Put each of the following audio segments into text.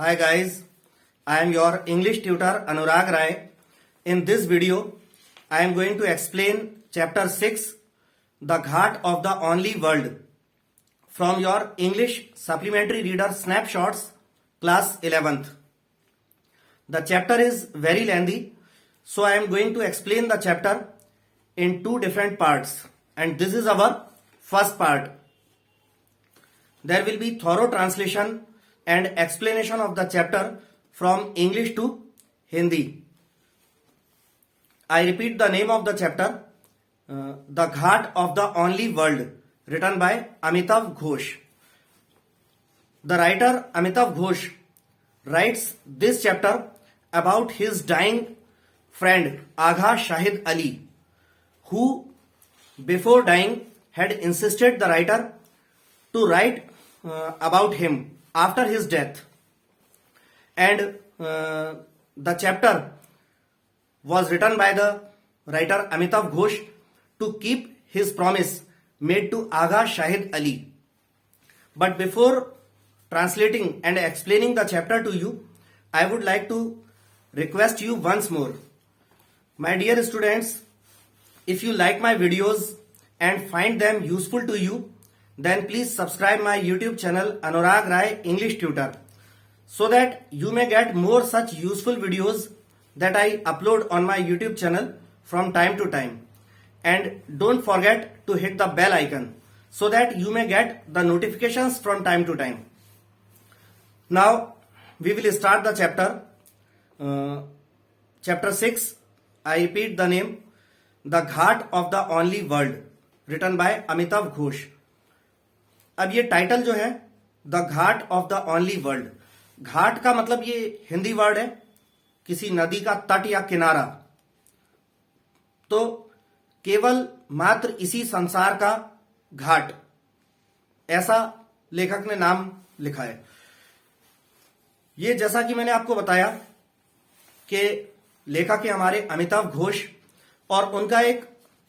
Hi guys, I am your English tutor Anurag Rai. In this video, I am going to explain chapter 6, The Ghat of the Only World, from your English Supplementary Reader Snapshots, class 11th. The chapter is very lengthy, so I am going to explain the chapter in two different parts, and this is our first part. There will be thorough translation and explanation of the chapter from English to Hindi. I repeat the name of the chapter, The Ghat of the Only World, written by Amitav Ghosh. The writer Amitav Ghosh writes this chapter about his dying friend Agha Shahid Ali, who before dying had insisted the writer to write about him after his death, and the chapter was written by the writer Amitav Ghosh to keep his promise made to Agha Shahid Ali. But before translating and explaining the chapter to you, I would like to request you once more. My dear students, if you like my videos and find them useful to you, then please subscribe my YouTube channel Anurag Rai English Tutor, so that you may get more such useful videos that I upload on my YouTube channel from time to time. And don't forget to hit the bell icon so that you may get the notifications from time to time. Now we will start the chapter. Chapter 6, I repeat the name, The Ghat of the Only World, written by Amitav Ghosh. अब ये title जो है the ghat of the only world, घाट का मतलब ये Hindi word है, किसी नदी का तट या किनारा, तो केवल मात्र इसी संसार का घाट, ऐसा लेखक ने नाम लिखा है। ये जैसा कि मैंने आपको बताया कि लेखक है हमारे अमिताभ घोष, और उनका एक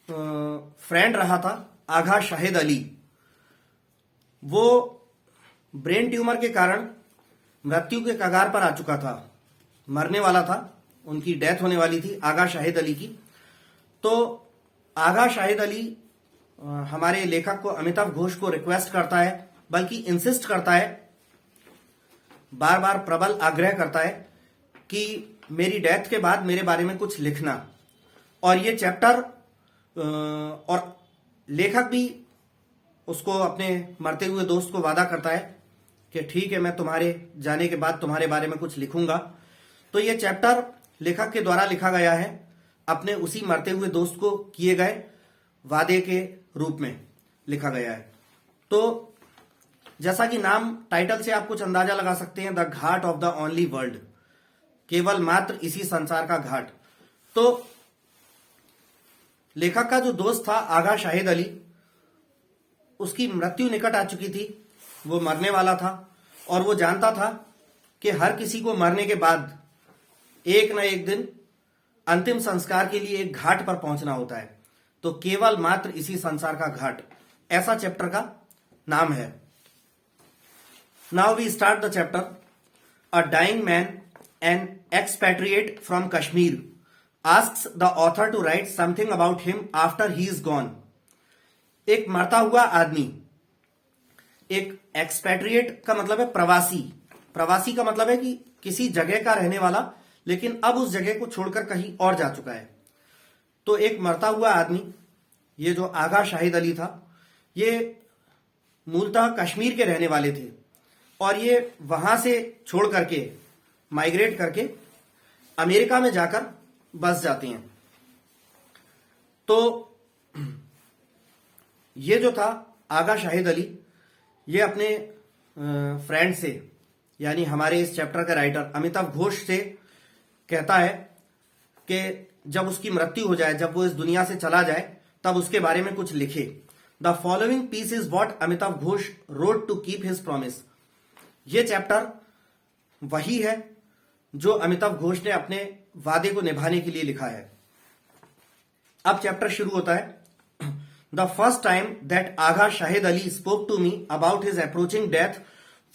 फ्रेंड रहा था आगा शाहिद अली। वो ब्रेन ट्यूमर के कारण मृत्यु के कगार पर आ चुका था, मरने वाला था, उनकी डेथ होने वाली थी आगा शाहिद अली की। तो आगा शाहिद अली हमारे लेखक को अमिताभ घोष को रिक्वेस्ट करता है, बल्कि इंसिस्ट करता है, बार बार प्रबल आग्रह करता है कि मेरी डेथ के बाद मेरे बारे में कुछ लिखना। और ये चैप्टर, और लेखक भी उसको अपने मरते हुए दोस्त को वादा करता है कि ठीक है, मैं तुम्हारे जाने के बाद तुम्हारे बारे में कुछ लिखूंगा। तो ये चैप्टर लेखक के द्वारा लिखा गया है, अपने उसी मरते हुए दोस्त को किए गए वादे के रूप में लिखा गया है। तो जैसा कि नाम टाइटल से आप कुछ अंदाजा लगा सकते हैं, the ghat of the only world, केवल मात्र इसी संसार का घाट। तो लेखक का जो दोस्त था आगा शाहिद अली, उसकी मृत्यु निकट आ चुकी थी, वो मरने वाला था, और वो जानता था कि हर किसी को मरने के बाद एक न एक दिन अंतिम संस्कार के लिए एक घाट पर पहुंचना होता है। तो केवल मात्र इसी संसार का घाट, ऐसा चैप्टर का नाम है। Now we start the chapter. A dying man, an expatriate from Kashmir, asks the author to write something about him after he is gone. एक मरता हुआ आदमी, एक एक्सपैट्रिएट का मतलब है प्रवासी, प्रवासी का मतलब है कि किसी जगह का रहने वाला, लेकिन अब उस जगह को छोड़कर कहीं और जा चुका है। तो एक मरता हुआ आदमी, ये जो आगा शाहिद अली था, ये मूलतः कश्मीर के रहने वाले थे, और ये वहां से छोड़ करके, माइग्रेट करके अमेरिका में जाकर बस जाते हैं। तो ये जो था आगा शाहिद अली, ये अपने फ्रेंड से, यानी हमारे इस चैप्टर का राइटर अमिताभ घोष से कहता है कि जब उसकी मृत्यु हो जाए, जब वो इस दुनिया से चला जाए, तब उसके बारे में कुछ लिखे। The following piece is what Amitabh Ghosh wrote to keep his promise. ये चैप्टर वही है जो अमिताभ घोष ने अपने वादे को निभाने के लिए लिखा है। अब चैप्टर शुरू होता है। The first time that Agha Shahid Ali spoke to me about his approaching death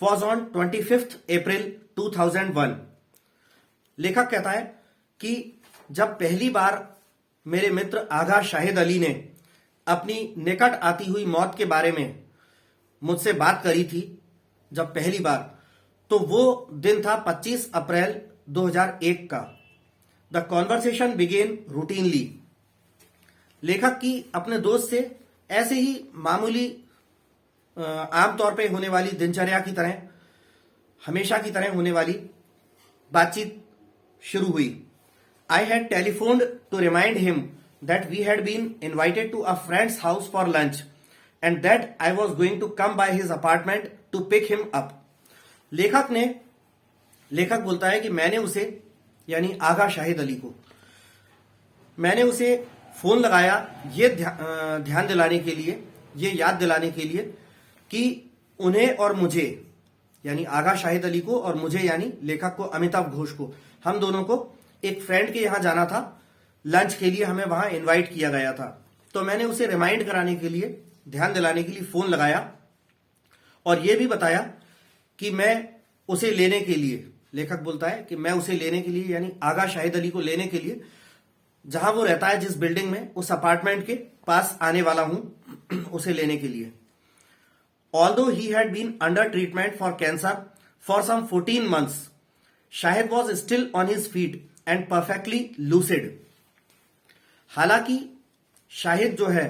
was on 25th April 2001. लेखक कहता है कि जब पहली बार मेरे मित्र आगा शाहिद अली ने अपनी निकट आती हुई मौत के बारे में मुझसे बात करी थी, जब पहली बार, तो वो दिन था 25 अप्रैल 2001 का. The conversation began routinely. लेखक की अपने दोस्त से ऐसे ही मामूली आमतौर पे होने वाली दिनचर्या की तरह, हमेशा की तरह होने वाली बातचीत शुरू हुई. I had telephoned to remind him that we had been invited to a friends house for lunch and that I was going to come by his apartment to pick him up. लेखक बोलता है कि मैंने उसे, यानी आगा शाहिद अली को, मैंने उसे फोन लगाया ये ध्यान दिलाने के लिए, ये याद दिलाने के लिए कि उन्हें और मुझे, यानी आगा शाहिद अली को और मुझे, यानी लेखक को, अमिताभ घोष को, हम दोनों को एक फ्रेंड के यहां जाना था लंच के लिए. हमें वहां इनवाइट किया गया था. तो मैंने उसे रिमाइंड कराने के लिए, ध्यान दिलाने के लिए फोन लगाया और यह भी बताया कि मैं उसे लेने के लिए, लेखक बोलता है कि मैं उसे लेने के लिए, यानी आगा शाहिद अली को लेने के लिए, जहां वो रहता है जिस बिल्डिंग में, उस अपार्टमेंट के पास आने वाला हूं उसे लेने के लिए. Although he had been under treatment for cancer for some 14 months, Shahid was still on his feet and perfectly lucid. हालांकि शाहिद जो है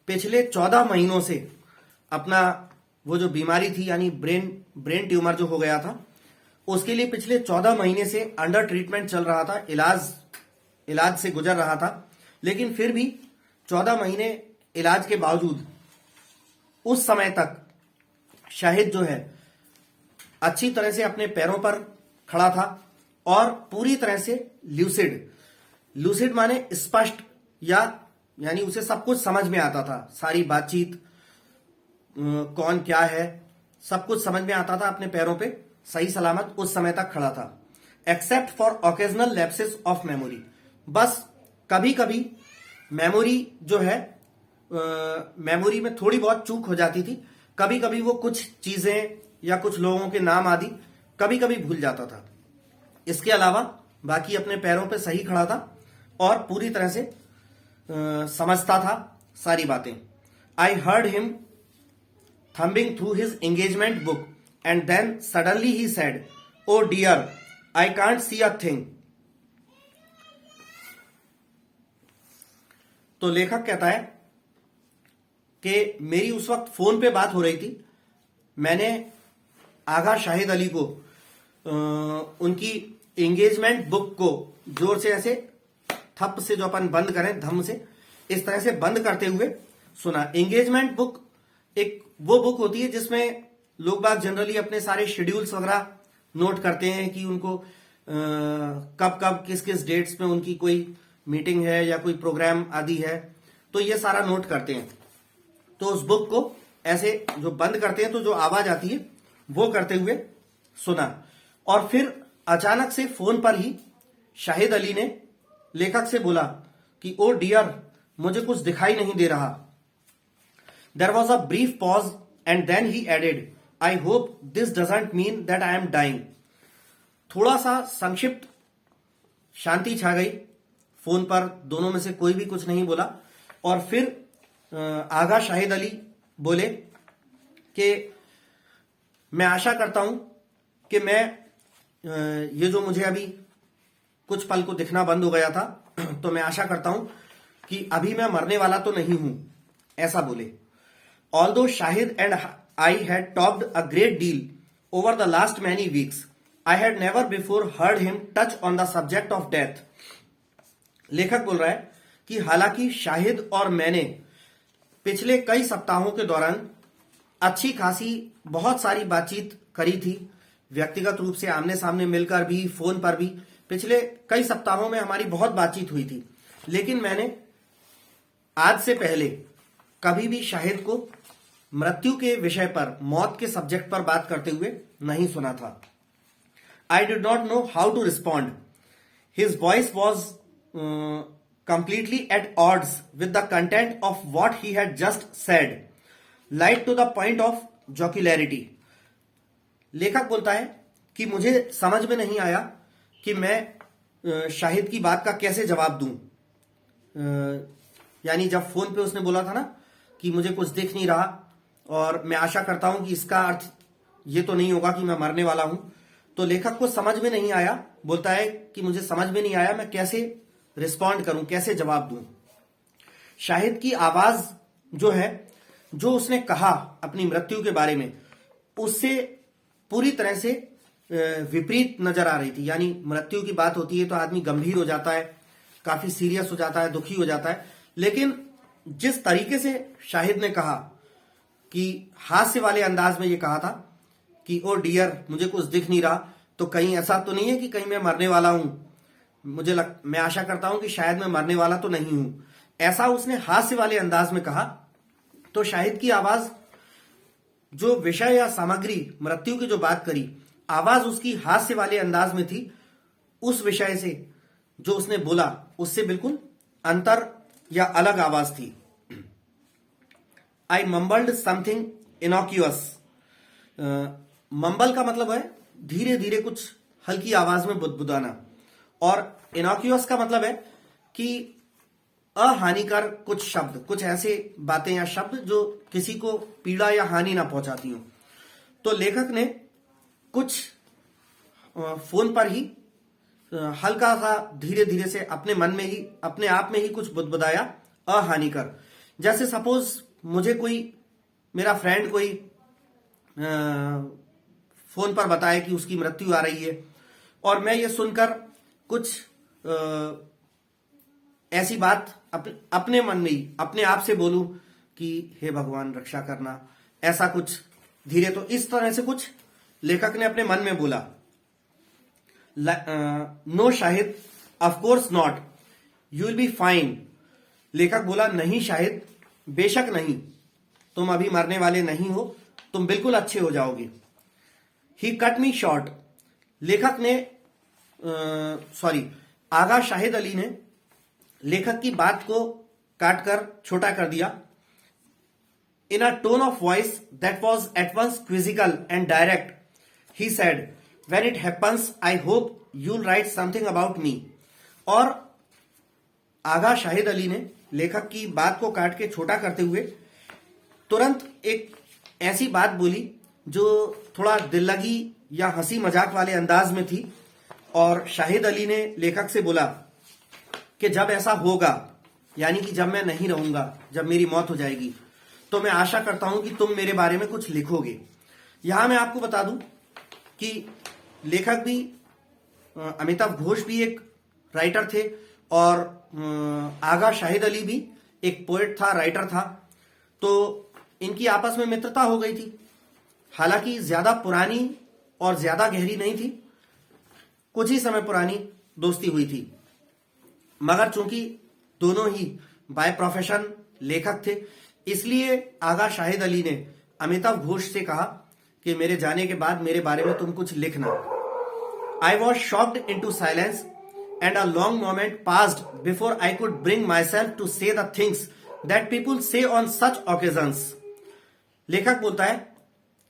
पिछले 14 महीनों से अपना वो जो बीमारी थी, यानी ब्रेन ट्यूमर जो हो गया था, उसके लिए पिछले 14 महीने से अंडर ट्रीटमेंट चल रहा था, इलाज से गुजर रहा था. लेकिन फिर भी 14 महीने इलाज के बावजूद उस समय तक शाहिद जो है अच्छी तरह से अपने पैरों पर खड़ा था और पूरी तरह से ल्यूसिड माने स्पष्ट, यानी उसे सब कुछ समझ में आता था. सारी बातचीत, कौन क्या है, सब कुछ समझ में आता था. अपने पैरों पे सही सलामत उस समय तक खड़ा था. Except for occasional lapses of memory. बस कभी कभी मेमोरी जो है, मेमोरी में थोड़ी बहुत चूक हो जाती थी. कभी कभी वो कुछ चीजें या कुछ लोगों के नाम आदि कभी कभी भूल जाता था. इसके अलावा बाकी अपने पैरों पे सही खड़ा था और पूरी तरह से समझता था सारी बातें. I heard him thumbing through his engagement book and then suddenly he said, oh dear, I can't see a thing. तो लेखक कहता है कि मेरी उस वक्त फोन पे बात हो रही थी. मैंने आगा शाहिद अली को उनकी एंगेजमेंट बुक को जोर से ऐसे थप से, जो अपन बंद करें धम से, इस तरह से बंद करते हुए सुना. एंगेजमेंट बुक एक वो बुक होती है जिसमें लोग बाग जनरली अपने सारे शेड्यूल्स वगैरह नोट करते हैं कि उनको कब कब किस किस डेट्स में उनकी कोई मीटिंग है या कोई प्रोग्राम आदि है, तो ये सारा नोट करते हैं. तो उस बुक को ऐसे जो बंद करते हैं तो जो आवाज आती है वो करते हुए सुना. और फिर अचानक से फोन पर ही शाहिद अली ने लेखक से बोला कि ओ डियर, मुझे कुछ दिखाई नहीं दे रहा. There was a brief pause and then he added, I hope this doesn't mean that I am dying. थोड़ा सा संक्षिप्त शांति छा गई. फोन पर दोनों में से कोई भी कुछ नहीं बोला और फिर आगा शाहिद अली बोले कि मैं आशा करता हूं कि मैं ये जो मुझे अभी कुछ पल को दिखना बंद हो गया था, तो मैं आशा करता हूं कि अभी मैं मरने वाला तो नहीं हूं, ऐसा बोले. Although Shahid and I had talked a great deal over the last many weeks, I had never before heard him touch on the subject of death. लेखक बोल रहा है कि हालांकि शाहिद और मैंने पिछले कई सप्ताहों के दौरान अच्छी खासी बहुत सारी बातचीत करी थी, व्यक्तिगत रूप से आमने सामने मिलकर भी, फोन पर भी. पिछले कई सप्ताहों में हमारी बहुत बातचीत हुई थी, लेकिन मैंने आज से पहले कभी भी शाहिद को मृत्यु के विषय पर, मौत के सब्जेक्ट पर बात करते हुए नहीं सुना था. I did not know how to respond. His voice was completely at odds with the content of what he had just said, light to the point of jocularity. लेखक बोलता है कि मुझे समझ में नहीं आया कि मैं शाहिद की बात का कैसे जवाब दूं। यानी जब फोन पे उसने बोला था ना कि मुझे कुछ दिख नहीं रहा और मैं आशा करता हूं कि इसका अर्थ ये तो नहीं होगा कि मैं मरने वाला हूं, तो लेखक को समझ में नहीं आया। बोलता है कि मुझे समझ में नहीं आया मैं कैसे रिस्पॉन्ड करूं, कैसे जवाब दूं। शाहिद की आवाज जो है, जो उसने कहा अपनी मृत्यु के बारे में, उससे पूरी तरह से विपरीत नजर आ रही थी। यानी मृत्यु की बात होती है तो आदमी गंभीर हो जाता है, काफी सीरियस हो जाता है, दुखी हो जाता है। लेकिन जिस तरीके से शाहिद ने कहा कि हास्य वाले अंदाज में ये कहा था कि ओ डियर मुझे कुछ दिख नहीं रहा, तो कहीं ऐसा तो नहीं है कि कहीं मैं मरने वाला हूं, मैं आशा करता हूं कि शायद मैं मरने वाला तो नहीं हूं, ऐसा उसने हास्य वाले अंदाज में कहा। तो शाहिद की आवाज, जो विषय या सामग्री मृत्यु की जो बात करी, आवाज उसकी हास्य वाले अंदाज में थी। उस विषय से जो उसने बोला उससे बिल्कुल अंतर या अलग आवाज थी। आई मम्बल्ड समथिंग इनॉक्यूअस। मम्बल का मतलब है धीरे धीरे कुछ हल्की आवाज में बुदबुदाना, और इनॉक्यूअस का मतलब है कि अहानिकर कुछ शब्द, कुछ ऐसे बातें या शब्द जो किसी को पीड़ा या हानि ना पहुंचाती हो। तो लेखक ने कुछ फोन पर ही हल्का सा धीरे धीरे से अपने मन में ही, अपने आप में ही कुछ बुदबुदाया अहानिकर। जैसे सपोज मुझे कोई, मेरा फ्रेंड कोई फोन पर बताए कि उसकी मृत्यु आ रही है, और मैं ये सुनकर कुछ ऐसी बात अपने मन में ही अपने आप से बोलूं कि हे भगवान रक्षा करना, ऐसा कुछ धीरे, तो इस तरह से कुछ लेखक ने अपने मन में बोला। No Shahid, of course not, you will be fine. लेखक बोला नहीं शाहिद, बेशक नहीं, तुम अभी मरने वाले नहीं हो, तुम बिल्कुल अच्छे हो जाओगे। ही कट मी शॉर्ट। लेखक ने आगा शाहिद अली ने लेखक की बात को काटकर छोटा कर दिया। In a tone of voice that was at once quizzical and direct, he said, when it happens I hope you'll write something about me। और आगा शाहिद अली ने लेखक की बात को काट के छोटा करते हुए तुरंत एक ऐसी बात बोली जो थोड़ा दिल लगी या हंसी मजाक वाले अंदाज में थी। और शाहिद अली ने लेखक से बोला कि जब ऐसा होगा, यानी कि जब मैं नहीं रहूंगा, जब मेरी मौत हो जाएगी, तो मैं आशा करता हूं कि तुम मेरे बारे में कुछ लिखोगे। यहां मैं आपको बता दूं कि लेखक भी, अमिताभ घोष भी एक राइटर थे, और आगा शाहिद अली भी एक पोएट था, राइटर था। तो इनकी आपस में मित्रता हो गई थी। हालांकि ज्यादा पुरानी और ज्यादा गहरी नहीं थी, कुछ ही समय पुरानी दोस्ती हुई थी। मगर चूंकि दोनों ही बाय प्रोफेशन लेखक थे, इसलिए आगा शाहिद अली ने अमिताभ घोष से कहा कि मेरे जाने के बाद मेरे बारे में तुम कुछ लिखना। I was shocked into silence and a long moment passed before I could bring myself to say the things that people say on such occasions. लेखक बोलता है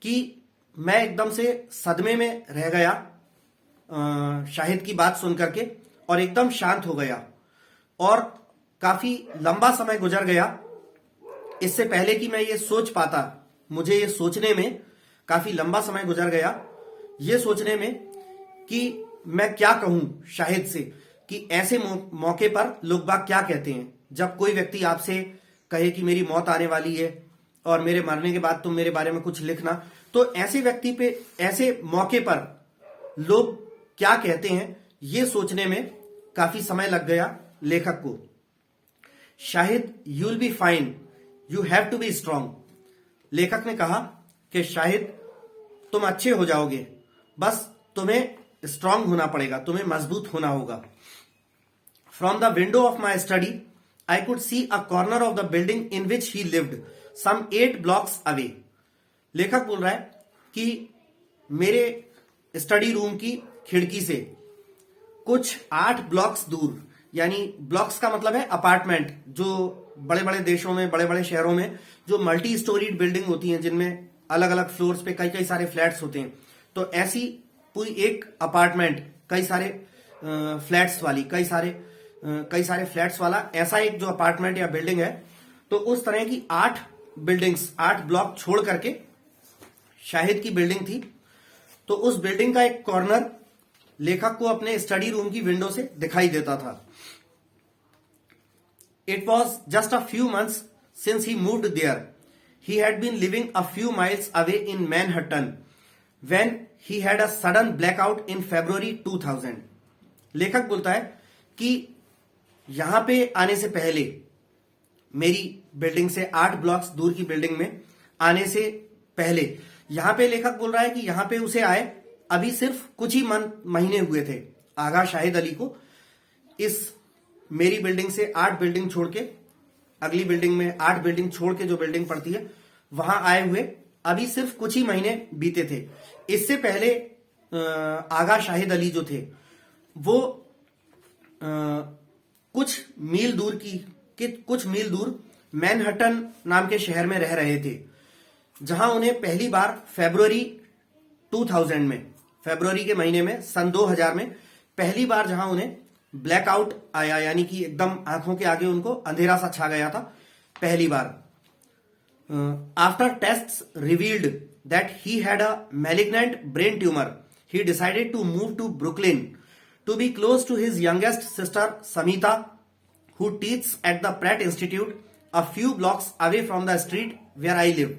कि मैं एकदम से सदमे में रह गया शाहिद की बात सुनकर के, और एकदम शांत हो गया, और काफी लंबा समय गुजर गया इससे पहले कि मैं ये सोच पाता। मुझे ये सोचने में काफी लंबा समय गुजर गया, ये सोचने में कि मैं क्या कहूं शाहिद से, कि ऐसे मौके पर लोग बाग क्या कहते हैं जब कोई व्यक्ति आपसे कहे कि मेरी मौत आने वाली है और मेरे मरने के बाद तुम मेरे बारे में कुछ लिखना। तो ऐसे व्यक्ति पे, ऐसे मौके पर लोग क्या कहते हैं, ये सोचने में काफी समय लग गया लेखक को। Shahid, you will be fine, you have to be strong. लेखक ने कहा कि शाहिद तुम अच्छे हो जाओगे, बस तुम्हें स्ट्रांग होना पड़ेगा, तुम्हें मजबूत होना होगा। From the window of my study I could see a corner of the building in which he lived some 8 blocks away. लेखक बोल रहा है कि मेरे स्टडी रूम की खिड़की से कुछ 8 ब्लॉक्स दूर, यानी ब्लॉक्स का मतलब है अपार्टमेंट, जो बड़े बड़े देशों में, बड़े बड़े शहरों में जो मल्टी स्टोरीड बिल्डिंग होती हैं, जिनमें अलग अलग फ्लोर्स पे कई कई सारे फ्लैट्स होते हैं, तो ऐसी पूरी एक अपार्टमेंट, कई सारे फ्लैट्स वाली, कई सारे फ्लैट्स वाला ऐसा एक जो अपार्टमेंट या बिल्डिंग है, तो उस तरह की 8 बिल्डिंग्स, 8 ब्लॉक छोड़ करके शाहिद की बिल्डिंग थी। तो उस बिल्डिंग का एक कॉर्नर लेखक को अपने स्टडी रूम की विंडो से दिखाई देता था। It was just a few months since he moved there. He had been living a few miles away in Manhattan when he had a sudden blackout in February 2000. लेखक बोलता है कि यहां पे आने से पहले, मेरी बिल्डिंग से 8 ब्लॉक्स दूर की बिल्डिंग में आने से पहले, यहां पे लेखक बोल रहा है कि यहां पे उसे आए अभी सिर्फ कुछ ही महीने हुए थे, आगा शाहिद अली को इस मेरी बिल्डिंग से 8 बिल्डिंग छोड़ के, अगली बिल्डिंग में 8 बिल्डिंग छोड़ के जो बिल्डिंग पड़ती है वहां आए हुए अभी सिर्फ कुछ ही महीने बीते थे। इससे पहले आगा शाहिद अली जो थे वो कुछ मील दूर मैनहट्टन नाम के शहर में रह रहे थे, जहां उन्हें पहली बार फरवरी 2000 में, फरवरी के महीने में सन 2000 में पहली बार जहां उन्हें ब्लैकआउट आया, यानी कि एकदम आंखों के आगे उनको अंधेरा सा छा गया था पहली बार। After tests revealed that he had a malignant brain tumour, he decided to move to Brooklyn to be close to his youngest sister Sameetah, who teaches at the Pratt Institute a few blocks away from the street where I live.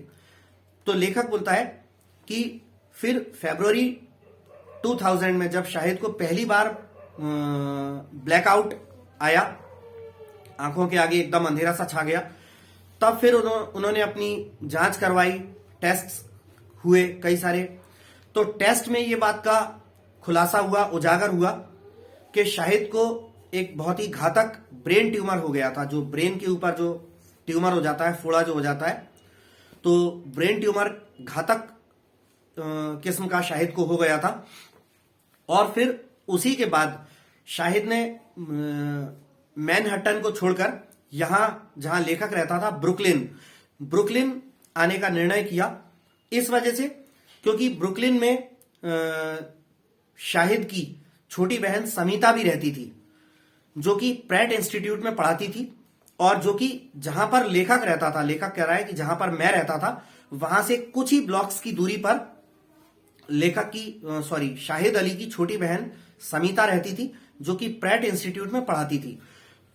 तो लेखक बोलता है कि फिर फरवरी 2000 में जब शाहिद को पहली बार ब्लैकआउट आया, आंखों के आगे एकदम अंधेरा सा छा गया, तब फिर उन्होंने अपनी जांच करवाई, टेस्ट हुए कई सारे। तो टेस्ट में ये बात का खुलासा हुआ, उजागर हुआ कि शाहिद को एक बहुत ही घातक ब्रेन ट्यूमर हो गया था। जो ब्रेन के ऊपर जो ट्यूमर हो जाता है, फोड़ा जो हो जाता है, तो ब्रेन ट्यूमर घातक किस्म का शाहिद को हो गया था। और फिर उसी के बाद शाहिद ने मैनहट्टन को छोड़कर यहां जहां लेखक रहता था ब्रुकलिन आने का निर्णय किया। इस वजह से क्योंकि ब्रुकलिन में शाहिद की छोटी बहन समीता भी रहती थी, जो कि प्रैट इंस्टीट्यूट में पढ़ाती थी, और जो कि जहां पर लेखक रहता था, लेखक कह रहा है कि जहां पर मैं रहता था वहां से कुछ ही ब्लॉक्स की दूरी पर शाहिद अली की छोटी बहन समीता रहती थी, जो कि प्रैट इंस्टीट्यूट में पढ़ाती थी।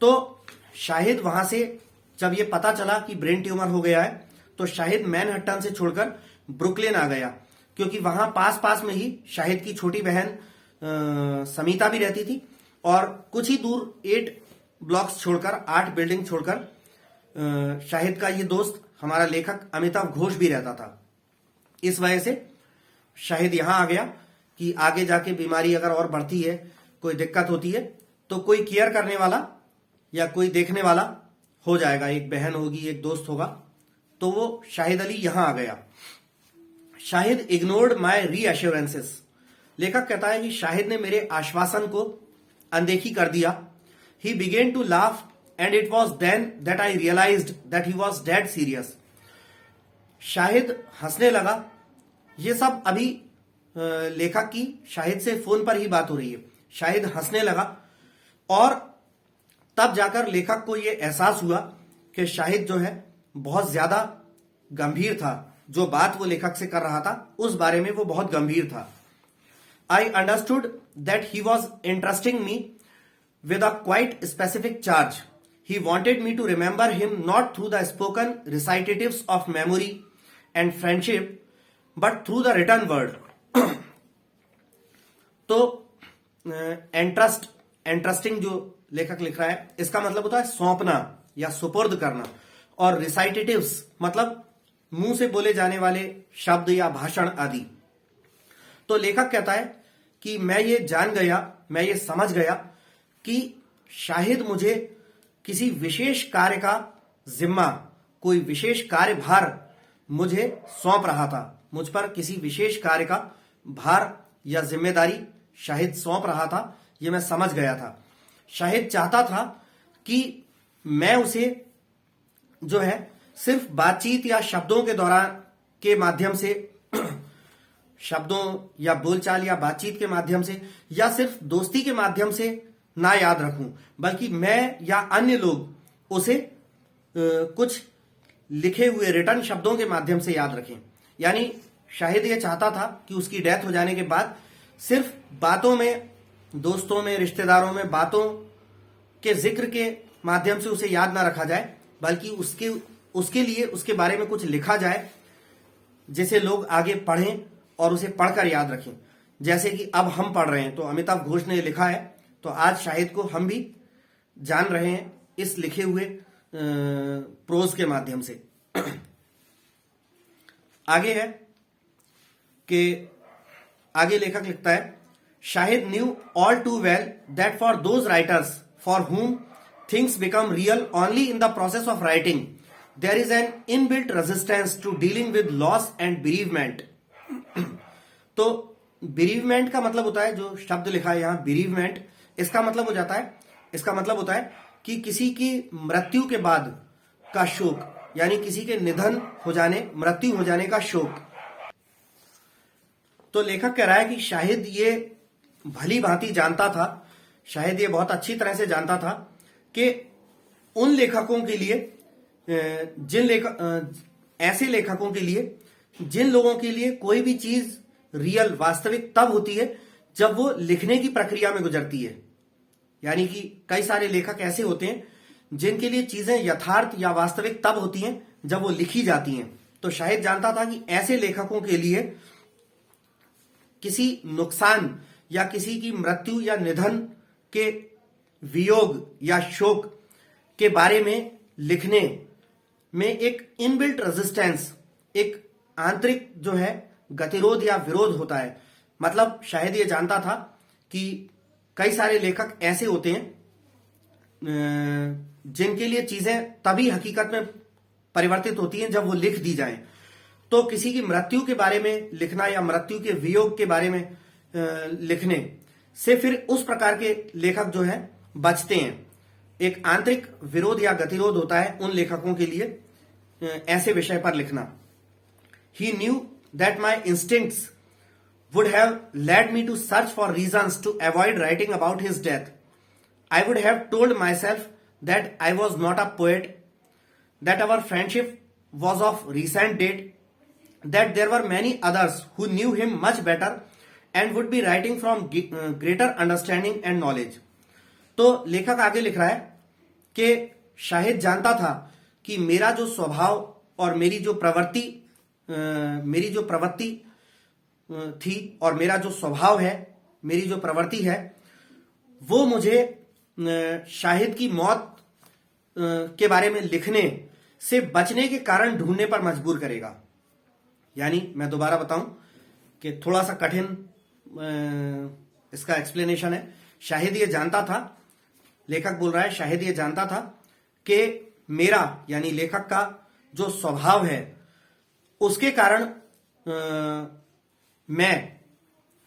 तो शाहिद वहां से जब ये पता चला कि ब्रेन ट्यूमर हो गया है, तो शाहिद मैनहट्टन से छोड़कर ब्रुकलिन आ गया, क्योंकि वहां पास में ही शाहिद की छोटी बहन समीता भी रहती थी, और कुछ ही दूर 8 ब्लॉक्स छोड़कर, 8 बिल्डिंग छोड़कर शाहिद का ये दोस्त, हमारा लेखक अमिताभ घोष भी रहता था। इस वजह से शाहिद यहां आ गया कि आगे जाके बीमारी अगर और बढ़ती है, कोई दिक्कत होती है, तो कोई केयर करने वाला या कोई देखने वाला हो जाएगा, एक बहन होगी, एक दोस्त होगा। तो वो शाहिद अली यहां आ गया। शाहिद इग्नोर्ड माई रीअश्योरेंसेस। लेखक कहता है कि शाहिद ने मेरे आश्वासन को अनदेखी कर दिया। He began to laugh and it was then that I realised that he was dead serious. Shahid हंसने लगा। ये सब अभी लेखक की शाहिद से फोन पर ही बात हो रही है। शाहिद हंसने लगा, और तब जाकर लेखक को यह एहसास हुआ कि शाहिद जो है बहुत ज्यादा गंभीर था। जो बात वो लेखक से कर रहा था उस बारे में वो बहुत गंभीर था। I understood that he was interesting me with a quite specific charge. He wanted me to remember him not through the spoken recitatives of memory and friendship, but through the written word. तो interesting जो लेखक लिख रहा है, इसका मतलब होता है सौंपना या सुपुर्द करना, और रिसाइटेटिव्स मतलब मुंह से बोले जाने वाले शब्द या भाषण आदि। तो लेखक कहता है कि मैं ये जान गया, मैं ये समझ गया कि शाहिद मुझे किसी विशेष कार्य का जिम्मा, कोई विशेष कार्यभार मुझे सौंप रहा था। मुझ पर किसी विशेष कार्य का भार या जिम्मेदारी शाहिद सौंप रहा था, ये मैं समझ गया था। शाहिद चाहता था कि मैं उसे जो है सिर्फ बातचीत या शब्दों के दौरान के माध्यम से शब्दों या बोलचाल या बातचीत के माध्यम से या सिर्फ दोस्ती के माध्यम से ना याद रखूं, बल्कि मैं या अन्य लोग उसे कुछ लिखे हुए रिटर्न शब्दों के माध्यम से याद रखें। यानी शाहिद ये चाहता था कि उसकी डेथ हो जाने के बाद सिर्फ बातों में, दोस्तों में, रिश्तेदारों में बातों के जिक्र के माध्यम से उसे याद ना रखा जाए, बल्कि उसके लिए उसके बारे में कुछ लिखा जाए जिसे लोग आगे पढ़ें और उसे पढ़कर याद रखें। जैसे कि अब हम पढ़ रहे हैं, तो अमिताभ घोष ने लिखा है, तो आज शाहिद को हम भी जान रहे हैं इस लिखे हुए प्रोज के माध्यम से। आगे है कि आगे लेखक लिखता है, Shahid knew all too well that for those writers for whom things become real only in the process of writing there is an inbuilt resistance to dealing with loss and bereavement. तो बिरीवमेंट का मतलब होता है, जो शब्द लिखा है यहां बिरीवमेंट, इसका मतलब होता है कि किसी की मृत्यु के बाद का शोक, यानी किसी के निधन हो जाने, मृत्यु हो जाने का शोक। तो लेखक कह रहा है कि शाहिद ये भली भांति जानता था, शायद ये बहुत अच्छी तरह से जानता था कि उन लेखकों के लिए, ऐसे लेखकों के लिए जिन लोगों के लिए कोई भी चीज रियल, वास्तविक तब होती है जब वो लिखने की प्रक्रिया में गुजरती है। यानी कि कई सारे लेखक ऐसे होते हैं जिनके लिए चीजें यथार्थ या वास्तविक तब होती हैं जब वो लिखी जाती हैं। तो शाहिद जानता था कि ऐसे लेखकों के लिए किसी नुकसान या किसी की मृत्यु या निधन के वियोग या शोक के बारे में लिखने में एक इनबिल्ट रेजिस्टेंस, एक आंतरिक जो है गतिरोध या विरोध होता है। मतलब शायद ये जानता था कि कई सारे लेखक ऐसे होते हैं जिनके लिए चीजें तभी हकीकत में परिवर्तित होती हैं जब वो लिख दी जाएं। तो किसी की मृत्यु के बारे में लिखना या मृत्यु के वियोग के बारे में लिखने से फिर उस प्रकार के लेखक जो है बचते हैं। एक आंतरिक विरोध या गतिरोध होता है उन लेखकों के लिए ऐसे विषय पर लिखना। He knew that my instincts would have led me to search for reasons to avoid writing about his death. I would have told myself that I was not a poet, that our friendship was of recent date, that there were many others who knew him much better and would be writing from greater understanding and knowledge. तो लेखक आगे लिख रहा है कि शाहिद जानता था कि मेरा जो स्वभाव और मेरी जो प्रवृत्ति थी और मेरा जो स्वभाव है, मेरी जो प्रवृत्ति है, वो मुझे शाहिद की मौत के बारे में लिखने से बचने के कारण ढूंढने पर मजबूर करेगा। यानी मैं दोबारा बताऊं कि थोड़ा सा कठिन इसका एक्सप्लेनेशन है। शाहिद ये जानता था, लेखक बोल रहा है, शाहिद ये जानता था कि मेरा यानी लेखक का जो स्वभाव है उसके कारण मैं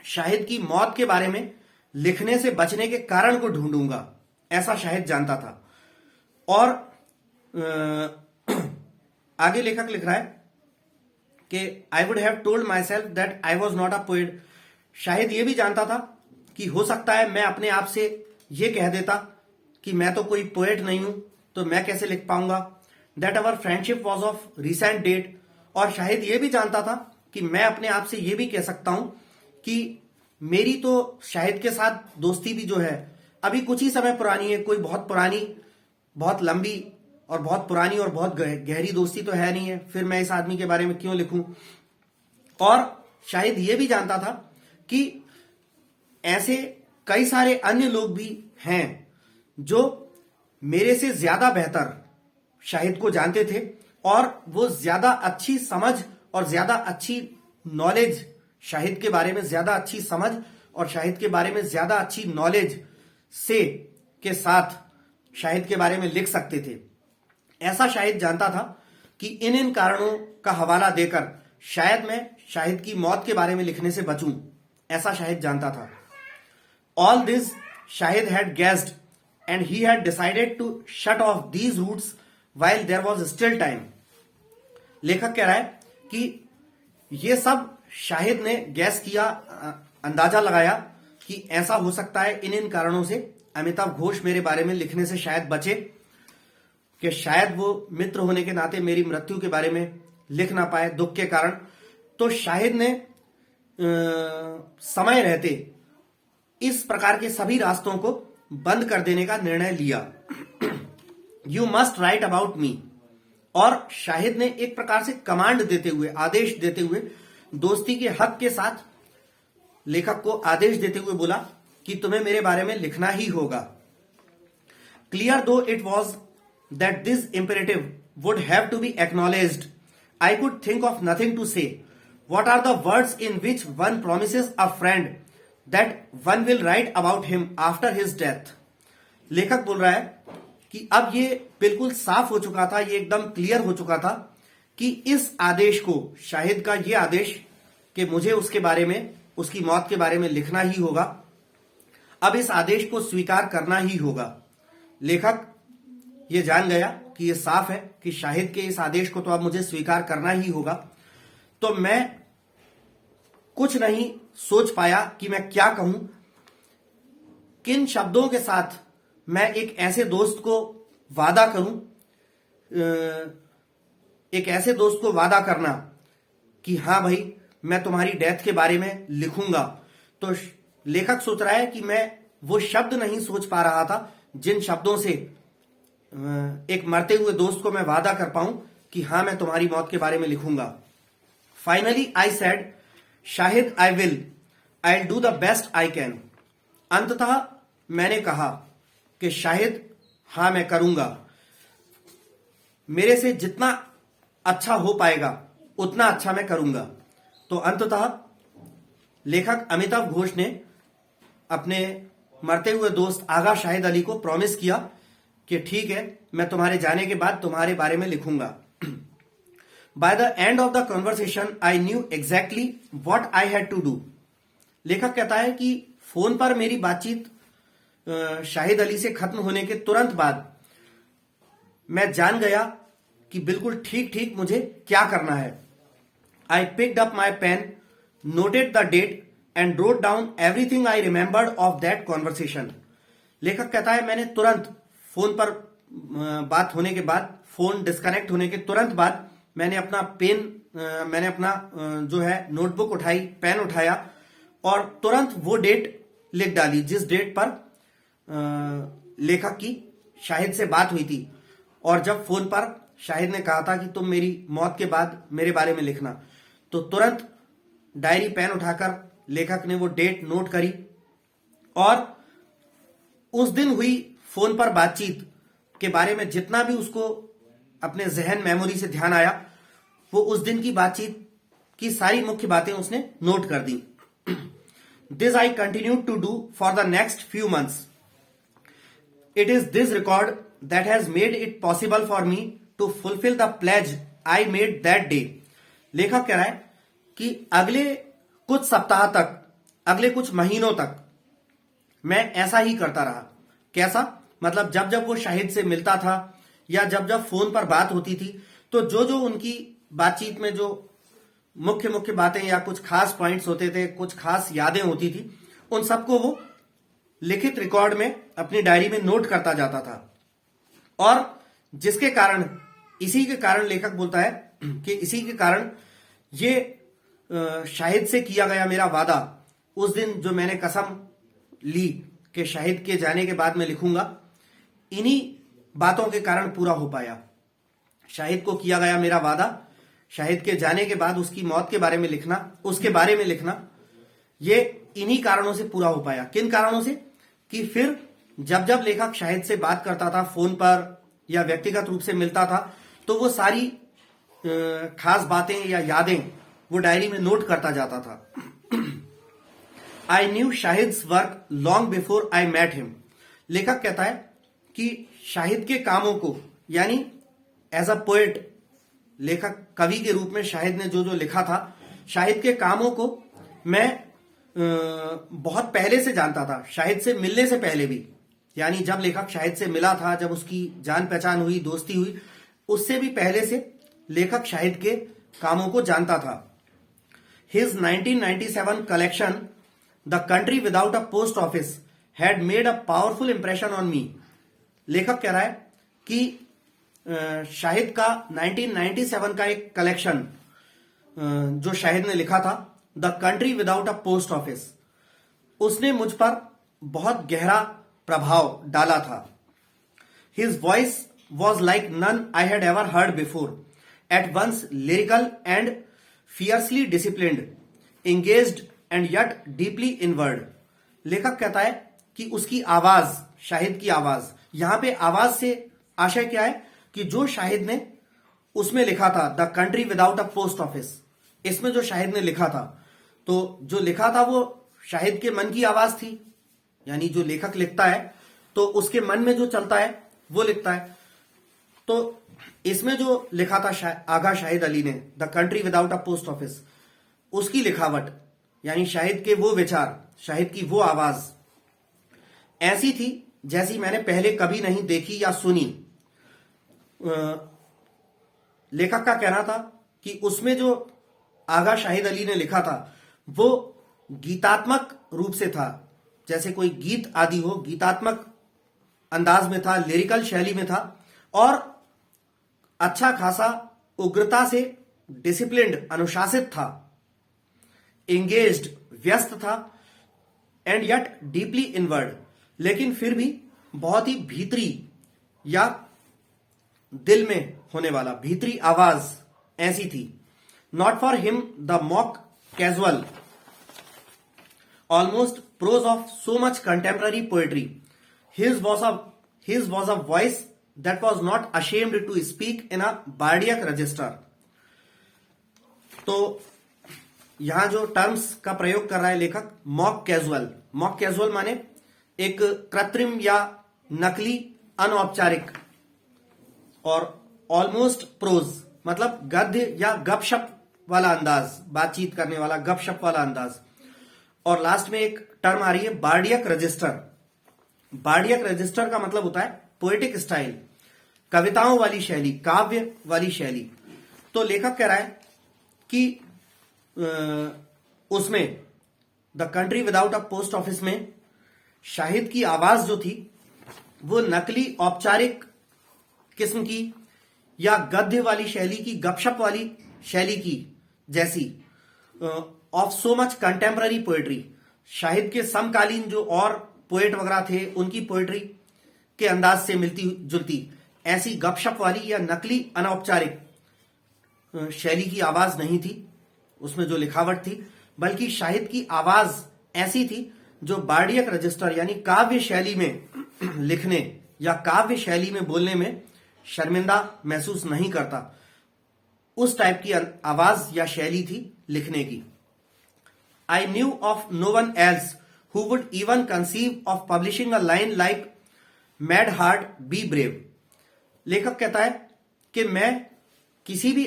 शाहिद की मौत के बारे में लिखने से बचने के कारण को ढूंढूंगा, ऐसा शाहिद जानता था। और आगे लेखक लिख रहा है कि I would have told my self that I was not a poet. Shahid ये भी जानता था कि हो सकता है मैं अपने आप से ये कह देता कि मैं तो कोई पोएट नहीं हूं, तो मैं कैसे लिख पाऊंगा। That our friendship was of recent date. और शाहिद ये भी जानता था कि मैं अपने आप से ये भी कह सकता हूं कि मेरी तो शाहिद के साथ दोस्ती भी जो है अभी कुछ ही समय पुरानी है, कोई बहुत पुरानी, बहुत लंबी और बहुत पुरानी और बहुत गहरी दोस्ती तो है नहीं है, फिर मैं इस आदमी के बारे में क्यों लिखूं। और शाहिद ये भी जानता था कि ऐसे कई सारे अन्य लोग भी हैं जो मेरे से ज्यादा बेहतर शाहिद को जानते थे और वो ज्यादा अच्छी समझ और ज्यादा अच्छी नॉलेज, शाहिद के बारे में ज्यादा अच्छी समझ और शाहिद के बारे में ज्यादा अच्छी नॉलेज से के साथ शाहिद के बारे में लिख सकते थे। ऐसा शाहिद जानता था कि इन कारणों का हवाला देकर शायद मैं शाहिद की मौत के बारे में लिखने से बचूं, ऐसा शाहिद जानता था। All this Shahid had guessed and he had decided to shut off these routes while there was still time. लेखक कह रहा है कि ये सब शाहिद ने गैस किया, अंदाजा लगाया कि ऐसा हो सकता है इन इन कारणों से अमिताभ घोष मेरे बारे में लिखने से शायद बचे, कि शायद वो मित्र होने के नाते मेरी मृत्यु के बारे में लिख ना पाए दुख के कारण। तो शाहिद ने समय रहते इस प्रकार के सभी रास्तों को बंद कर देने का निर्णय लिया। You must write about me. और शाहिद ने एक प्रकार से कमांड देते हुए, आदेश देते हुए, दोस्ती के हक के साथ लेखक को आदेश देते हुए बोला कि तुम्हें मेरे बारे में लिखना ही होगा। Clear though it was that this imperative would have to be acknowledged, I could think of nothing to say. What are the words in which one promises a friend that one will write about him after his death? लेखक बोल रहा है कि अब ये बिल्कुल साफ हो चुका था, ये एकदम क्लियर हो चुका था कि इस आदेश को, शाहिद का ये आदेश कि मुझे उसके बारे में, उसकी मौत के बारे में लिखना ही होगा, अब इस आदेश को स्वीकार करना ही होगा। लेखक ये जान गया कि ये साफ है कि शाहिद के इस आदेश को तो अब मुझे स्वीकार करना ही होगा। तो मैं कुछ नहीं सोच पाया कि मैं क्या कहूं, किन शब्दों के साथ मैं एक ऐसे दोस्त को वादा करूं, एक ऐसे दोस्त को वादा करना कि हां भाई मैं तुम्हारी डेथ के बारे में लिखूंगा। तो लेखक सोच रहा है कि मैं वो शब्द नहीं सोच पा रहा था जिन शब्दों से एक मरते हुए दोस्त को मैं वादा कर पाऊं कि हां मैं तुम्हारी मौत के बारे में लिखूंगा। Finally I said, Shahid I will, I do the best I can. अंततः मैंने कहा कि शाहिद हां मैं करूंगा, मेरे से जितना अच्छा हो पाएगा उतना अच्छा मैं करूंगा। तो अंततः लेखक अमिताभ घोष ने अपने मरते हुए दोस्त आगा शाहिद अली को प्रॉमिस किया कि ठीक है मैं तुम्हारे जाने के बाद तुम्हारे बारे में लिखूंगा। By the end of the conversation, I knew exactly what I had to do. लेखक कहता है कि फोन पर मेरी बातचीत शाहिद अली से खत्म होने के तुरंत बाद मैं जान गया कि बिल्कुल ठीक ठीक मुझे क्या करना है। I picked up my pen, noted the date and wrote down everything I remembered of that conversation. लेखक कहता है मैंने तुरंत फोन पर बात होने के बाद, फोन डिस्कनेक्ट होने के तुरंत बाद मैंने अपना जो है नोटबुक उठाई, पेन उठाया और तुरंत वो डेट लिख डाली जिस डेट पर लेखक की शाहिद से बात हुई थी। और जब फोन पर शाहिद ने कहा था कि तुम मेरी मौत के बाद मेरे बारे में लिखना, तो तुरंत डायरी पेन उठाकर लेखक ने वो डेट नोट करी और उस दिन हुई फोन पर बातचीत के बारे में जितना भी उसको अपने जहन मेमोरी से ध्यान आया, वो उस दिन की बातचीत की सारी मुख्य बातें उसने नोट कर दी। This I continue to do for the next few months. It is this record that has made it possible for me to fulfil the pledge I made that day. लेखक कह रहा है कि अगले कुछ सप्ताह तक, अगले कुछ महीनों तक मैं ऐसा ही करता रहा। कैसा? मतलब जब जब वो शाहिद से मिलता था या जब जब फोन पर बात होती थी, तो जो जो उनकी बातचीत में जो मुख्य मुख्य बातें या कुछ खास पॉइंट्स होते थे, कुछ खास यादें होती थी, उन सबको वो लिखित रिकॉर्ड में अपनी डायरी में नोट करता जाता था। और जिसके कारण, इसी के कारण लेखक बोलता है कि इसी के कारण ये शाहिद से किया गया मेरा वादा, उस दिन जो मैंने कसम ली कि शाहिद के जाने के बाद मैं लिखूंगा, इन्हीं बातों के कारण पूरा हो पाया। शाहिद को किया गया मेरा वादा, शाहिद के जाने के बाद उसकी मौत के बारे में लिखना, उसके बारे में लिखना, ये इन्हीं कारणों से पूरा हो पाया। किन कारणों से? कि फिर जब जब लेखक शाहिद से बात करता था फोन पर या व्यक्तिगत रूप से मिलता था, तो वो सारी खास बातें या यादें वो डायरी में नोट करता जाता था। I knew Shahid's work long before I met him. लेखक कहता है कि शाहिद के कामों को, यानी एज अ पोएट, लेखक कवि के रूप में शाहिद ने जो जो लिखा था, शाहिद के कामों को मैं बहुत पहले से जानता था, शाहिद से मिलने से पहले भी। यानी जब लेखक शाहिद से मिला था, जब उसकी जान पहचान हुई, दोस्ती हुई, उससे भी पहले से लेखक शाहिद के कामों को जानता था। His 1997 collection, The Country Without a Post Office, had made a powerful impression on me. लेखक कह रहा है कि शाहिद का 1997 का एक कलेक्शन जो शाहिद ने लिखा था, the country without a post office, उसने मुझ पर बहुत गहरा प्रभाव डाला था. His voice was like none I had ever heard before. At once lyrical and fiercely disciplined, engaged and yet deeply inward. लेखक कहता है कि उसकी आवाज, शाहिद की आवाज, यहां पे आवाज से आशय क्या है कि जो शाहिद ने उसमें लिखा था the country without a post office, इसमें जो शाहिद ने लिखा था, तो जो लिखा था वो शाहिद के मन की आवाज थी. यानी जो लेखक लिखता है तो उसके मन में जो चलता है वो लिखता है. तो इसमें जो लिखा था आगा शाहिद अली ने, the country without a post office, उसकी लिखावट यानी शाहिद के वो विचार, शाहिद की वो आवाज ऐसी थी जैसी मैंने पहले कभी नहीं देखी या सुनी. लेखक का कहना था कि उसमें जो आगा शाहिद अली ने लिखा था वो गीतात्मक रूप से था, जैसे कोई गीत आदि हो, गीतात्मक अंदाज में था, लिरिकल शैली में था और अच्छा खासा उग्रता से डिसिप्लिन्ड, अनुशासित था, एंगेज्ड, व्यस्त था, एंड यट डीपली इनवर्ड, लेकिन फिर भी बहुत ही भीतरी या दिल में होने वाला, भीतरी आवाज ऐसी थी. Not for him the mock casual almost prose of so much contemporary poetry. His was a voice that was not ashamed to speak in a bardic register. तो यहां जो टर्म्स का प्रयोग कर रहा है लेखक, मॉक कैजुअल. मॉक कैजुअल माने एक कृत्रिम या नकली, अनौपचारिक, और ऑलमोस्ट प्रोज मतलब गद्य या गपशप वाला अंदाज, बातचीत करने वाला, गपशप वाला अंदाज. और लास्ट में एक टर्म आ रही है बार्डियक रजिस्टर. बार्डियक रजिस्टर का मतलब होता है पोएटिक स्टाइल, कविताओं वाली शैली, काव्य वाली शैली. तो लेखक कह रहा है कि उसमें the country without a post office में शाहिद की आवाज जो थी वो नकली, औपचारिक किस्म की या गद्य वाली शैली की, गपशप वाली शैली की जैसी, of so much contemporary poetry, Shahid के समकालीन जो और पोएट वगैरह थे उनकी पोएट्री के अंदाज से मिलती जुलती ऐसी गपशप वाली या नकली, अनौपचारिक शैली की आवाज नहीं थी उसमें जो लिखावट थी, बल्कि शाहिद की आवाज ऐसी थी जो बार्डियक रजिस्टर यानी काव्य शैली में लिखने या काव्य शैली में बोलने में शर्मिंदा महसूस नहीं करता, उस टाइप की आवाज या शैली थी लिखने की. I knew of no one else who would even conceive of publishing a line like mad heart be brave. लेखक कहता है कि मैं किसी भी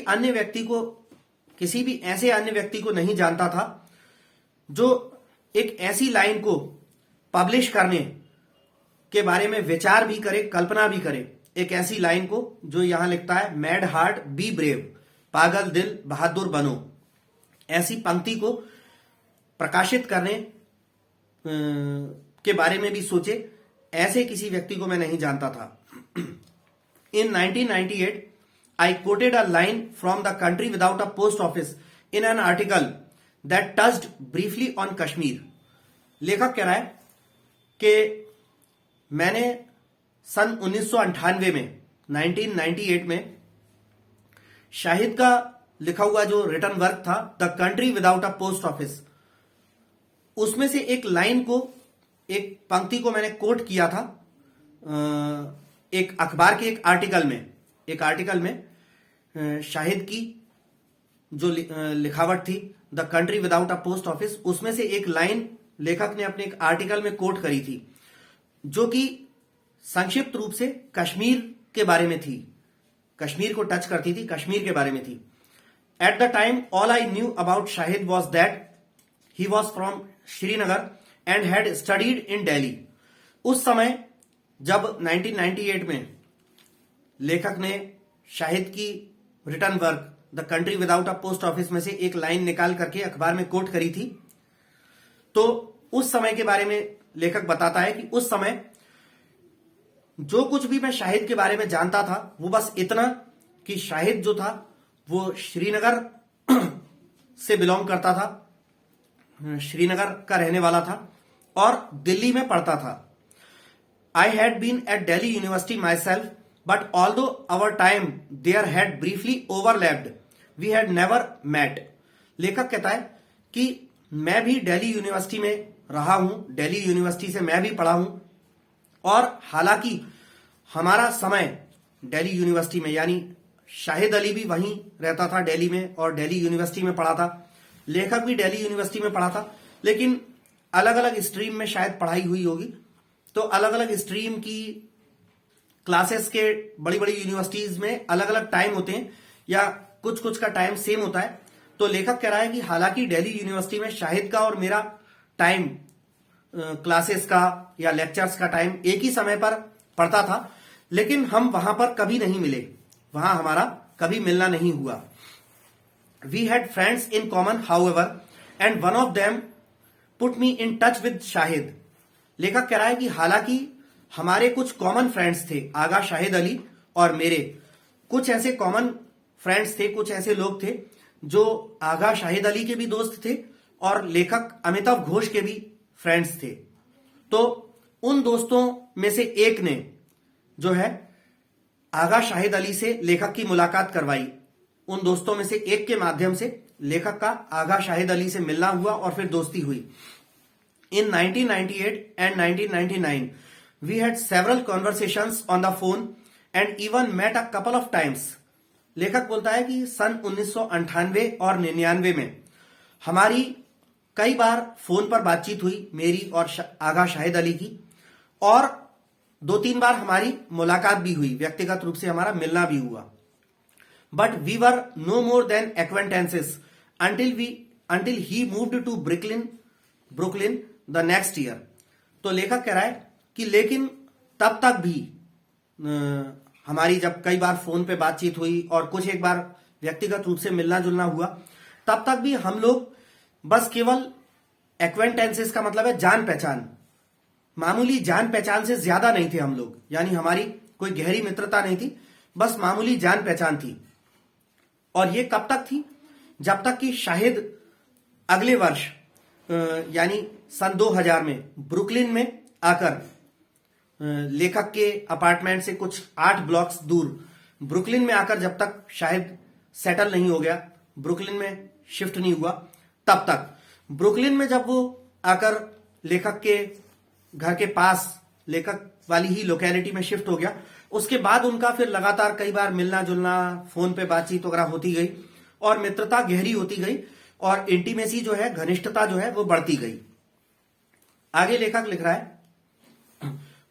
ऐसे अन्य व्यक्ति को नहीं जानता था जो एक ऐसी लाइन को पब्लिश करने के बारे में विचार भी करे, कल्पना भी करे. एक ऐसी लाइन को जो यहां लिखता है मैड हार्ट बी ब्रेव, पागल दिल बहादुर बनो, ऐसी पंक्ति को प्रकाशित करने के बारे में भी सोचे, ऐसे किसी व्यक्ति को मैं नहीं जानता था. इन 1998 I quoted a line from The Country Without a Post Office in an article that touched briefly on Kashmir. लेखक कह रहा है कि मैंने सन 1998 में, 1998 में शाहिद का लिखा हुआ जो रिटर्न वर्क था the country without a post office, उसमें से एक लाइन को, एक पंक्ति को मैंने कोट किया था एक अखबार के एक आर्टिकल में शाहिद की जो लिखावट थी the country without a post office, उसमें से एक लाइन लेखक ने अपने एक आर्टिकल में कोट करी थी जो कि संक्षिप्त रूप से कश्मीर के बारे में थी, कश्मीर को टच करती थी, कश्मीर के बारे में थी. At the time all I knew about Shahid was that he was from Srinagar and had studied in Delhi. उस समय जब 1998 में लेखक ने शाहिद की written work the country without a post office में से एक लाइन निकाल करके अखबार में कोट करी थी। तो उस समय के बारे में लेखक बताता है कि उस समय जो कुछ भी मैं शाहिद के बारे में जानता था वो बस इतना कि शाहिद जो था वो श्रीनगर से बिलोंग करता था, श्रीनगर का रहने वाला था और दिल्ली में पढ़ता था। I had been at Delhi University myself, but although our time there had briefly overlapped, we had never met. लेखक कहता है कि मैं भी दिल्ली यूनिवर्सिटी में रहा हूं, दिल्ली यूनिवर्सिटी से मैं भी पढ़ा हूं और हालांकि हमारा समय दिल्ली यूनिवर्सिटी में, यानी शाहिद अली भी वहीं रहता था दिल्ली में और दिल्ली यूनिवर्सिटी में पढ़ा था, लेखक भी दिल्ली यूनिवर्सिटी में पढ़ा था, लेकिन अलग अलग स्ट्रीम में शायद पढ़ाई हुई होगी। तो अलग अलग स्ट्रीम की क्लासेस के बड़ी बड़ी यूनिवर्सिटीज में अलग अलग टाइम होते हैं या कुछ कुछ का टाइम सेम होता है। तो लेखक कह रहा है कि हालांकि दिल्ली यूनिवर्सिटी में शाहिद का और मेरा टाइम, क्लासेस का या लेक्चर्स का टाइम एक ही समय पर पड़ता था, लेकिन हम वहां पर कभी नहीं मिले, वहां हमारा कभी मिलना नहीं हुआ। We had friends in common however and one of them put me in touch with Shahid. लेखक कह रहा है कि हालांकि हमारे कुछ कॉमन फ्रेंड्स थे, आगा शाहिद अली और मेरे कुछ ऐसे कॉमन फ्रेंड्स थे, कुछ ऐसे लोग थे जो आगा शाहिद अली के भी दोस्त थे और लेखक अमिताभ घोष के भी फ्रेंड्स थे। तो उन दोस्तों में से एक ने जो है आगा शाहिद अली से लेखक की मुलाकात करवाई। उन दोस्तों में से एक के माध्यम से लेखक का आगा शाहिद अली से मिलना हुआ और फिर दोस्ती हुई। In 1998 and 1999, we had several conversations on the phone and even met a couple of times. लेखक बोलता है कि सन 1998 और 99 में हमारी कई बार फोन पर बातचीत हुई, मेरी और आगा शाहिद अली की, और 2-3 बार हमारी मुलाकात भी हुई, व्यक्तिगत रूप से हमारा मिलना भी हुआ। But we were no more than acquaintances until he moved to Brooklyn the next year. तो लेखक कह रहा है कि लेकिन तब तक भी हमारी जब कई बार फोन पे बातचीत हुई और कुछ एक बार व्यक्तिगत रूप से मिलना जुलना हुआ, तब तक भी हम लोग बस केवल एक्वेंटेंसेस का मतलब है जान पहचान, मामूली जान पहचान से ज्यादा नहीं थे हम लोग, यानी हमारी कोई गहरी मित्रता नहीं थी, बस मामूली जान पहचान थी। और ये कब तक थी? जब तक कि शाहिद अगले वर्ष यानी सन 2000 में ब्रुकलिन में आकर लेखक के अपार्टमेंट से कुछ 8 ब्लॉक्स दूर ब्रुकलिन में आकर जब तक शाहिद सेटल नहीं हो गया, ब्रुकलिन में शिफ्ट नहीं हुआ, तब तक ब्रुकलिन में जब वो आकर लेखक के घर के पास लेखक वाली ही लोकेलिटी में शिफ्ट हो गया, उसके बाद उनका फिर लगातार कई बार मिलना जुलना, फोन पे बातचीत वगैरह होती गई और मित्रता गहरी होती गई और इंटीमेसी जो है, घनिष्ठता जो है वो बढ़ती गई। आगे लेखक लिख रहा है,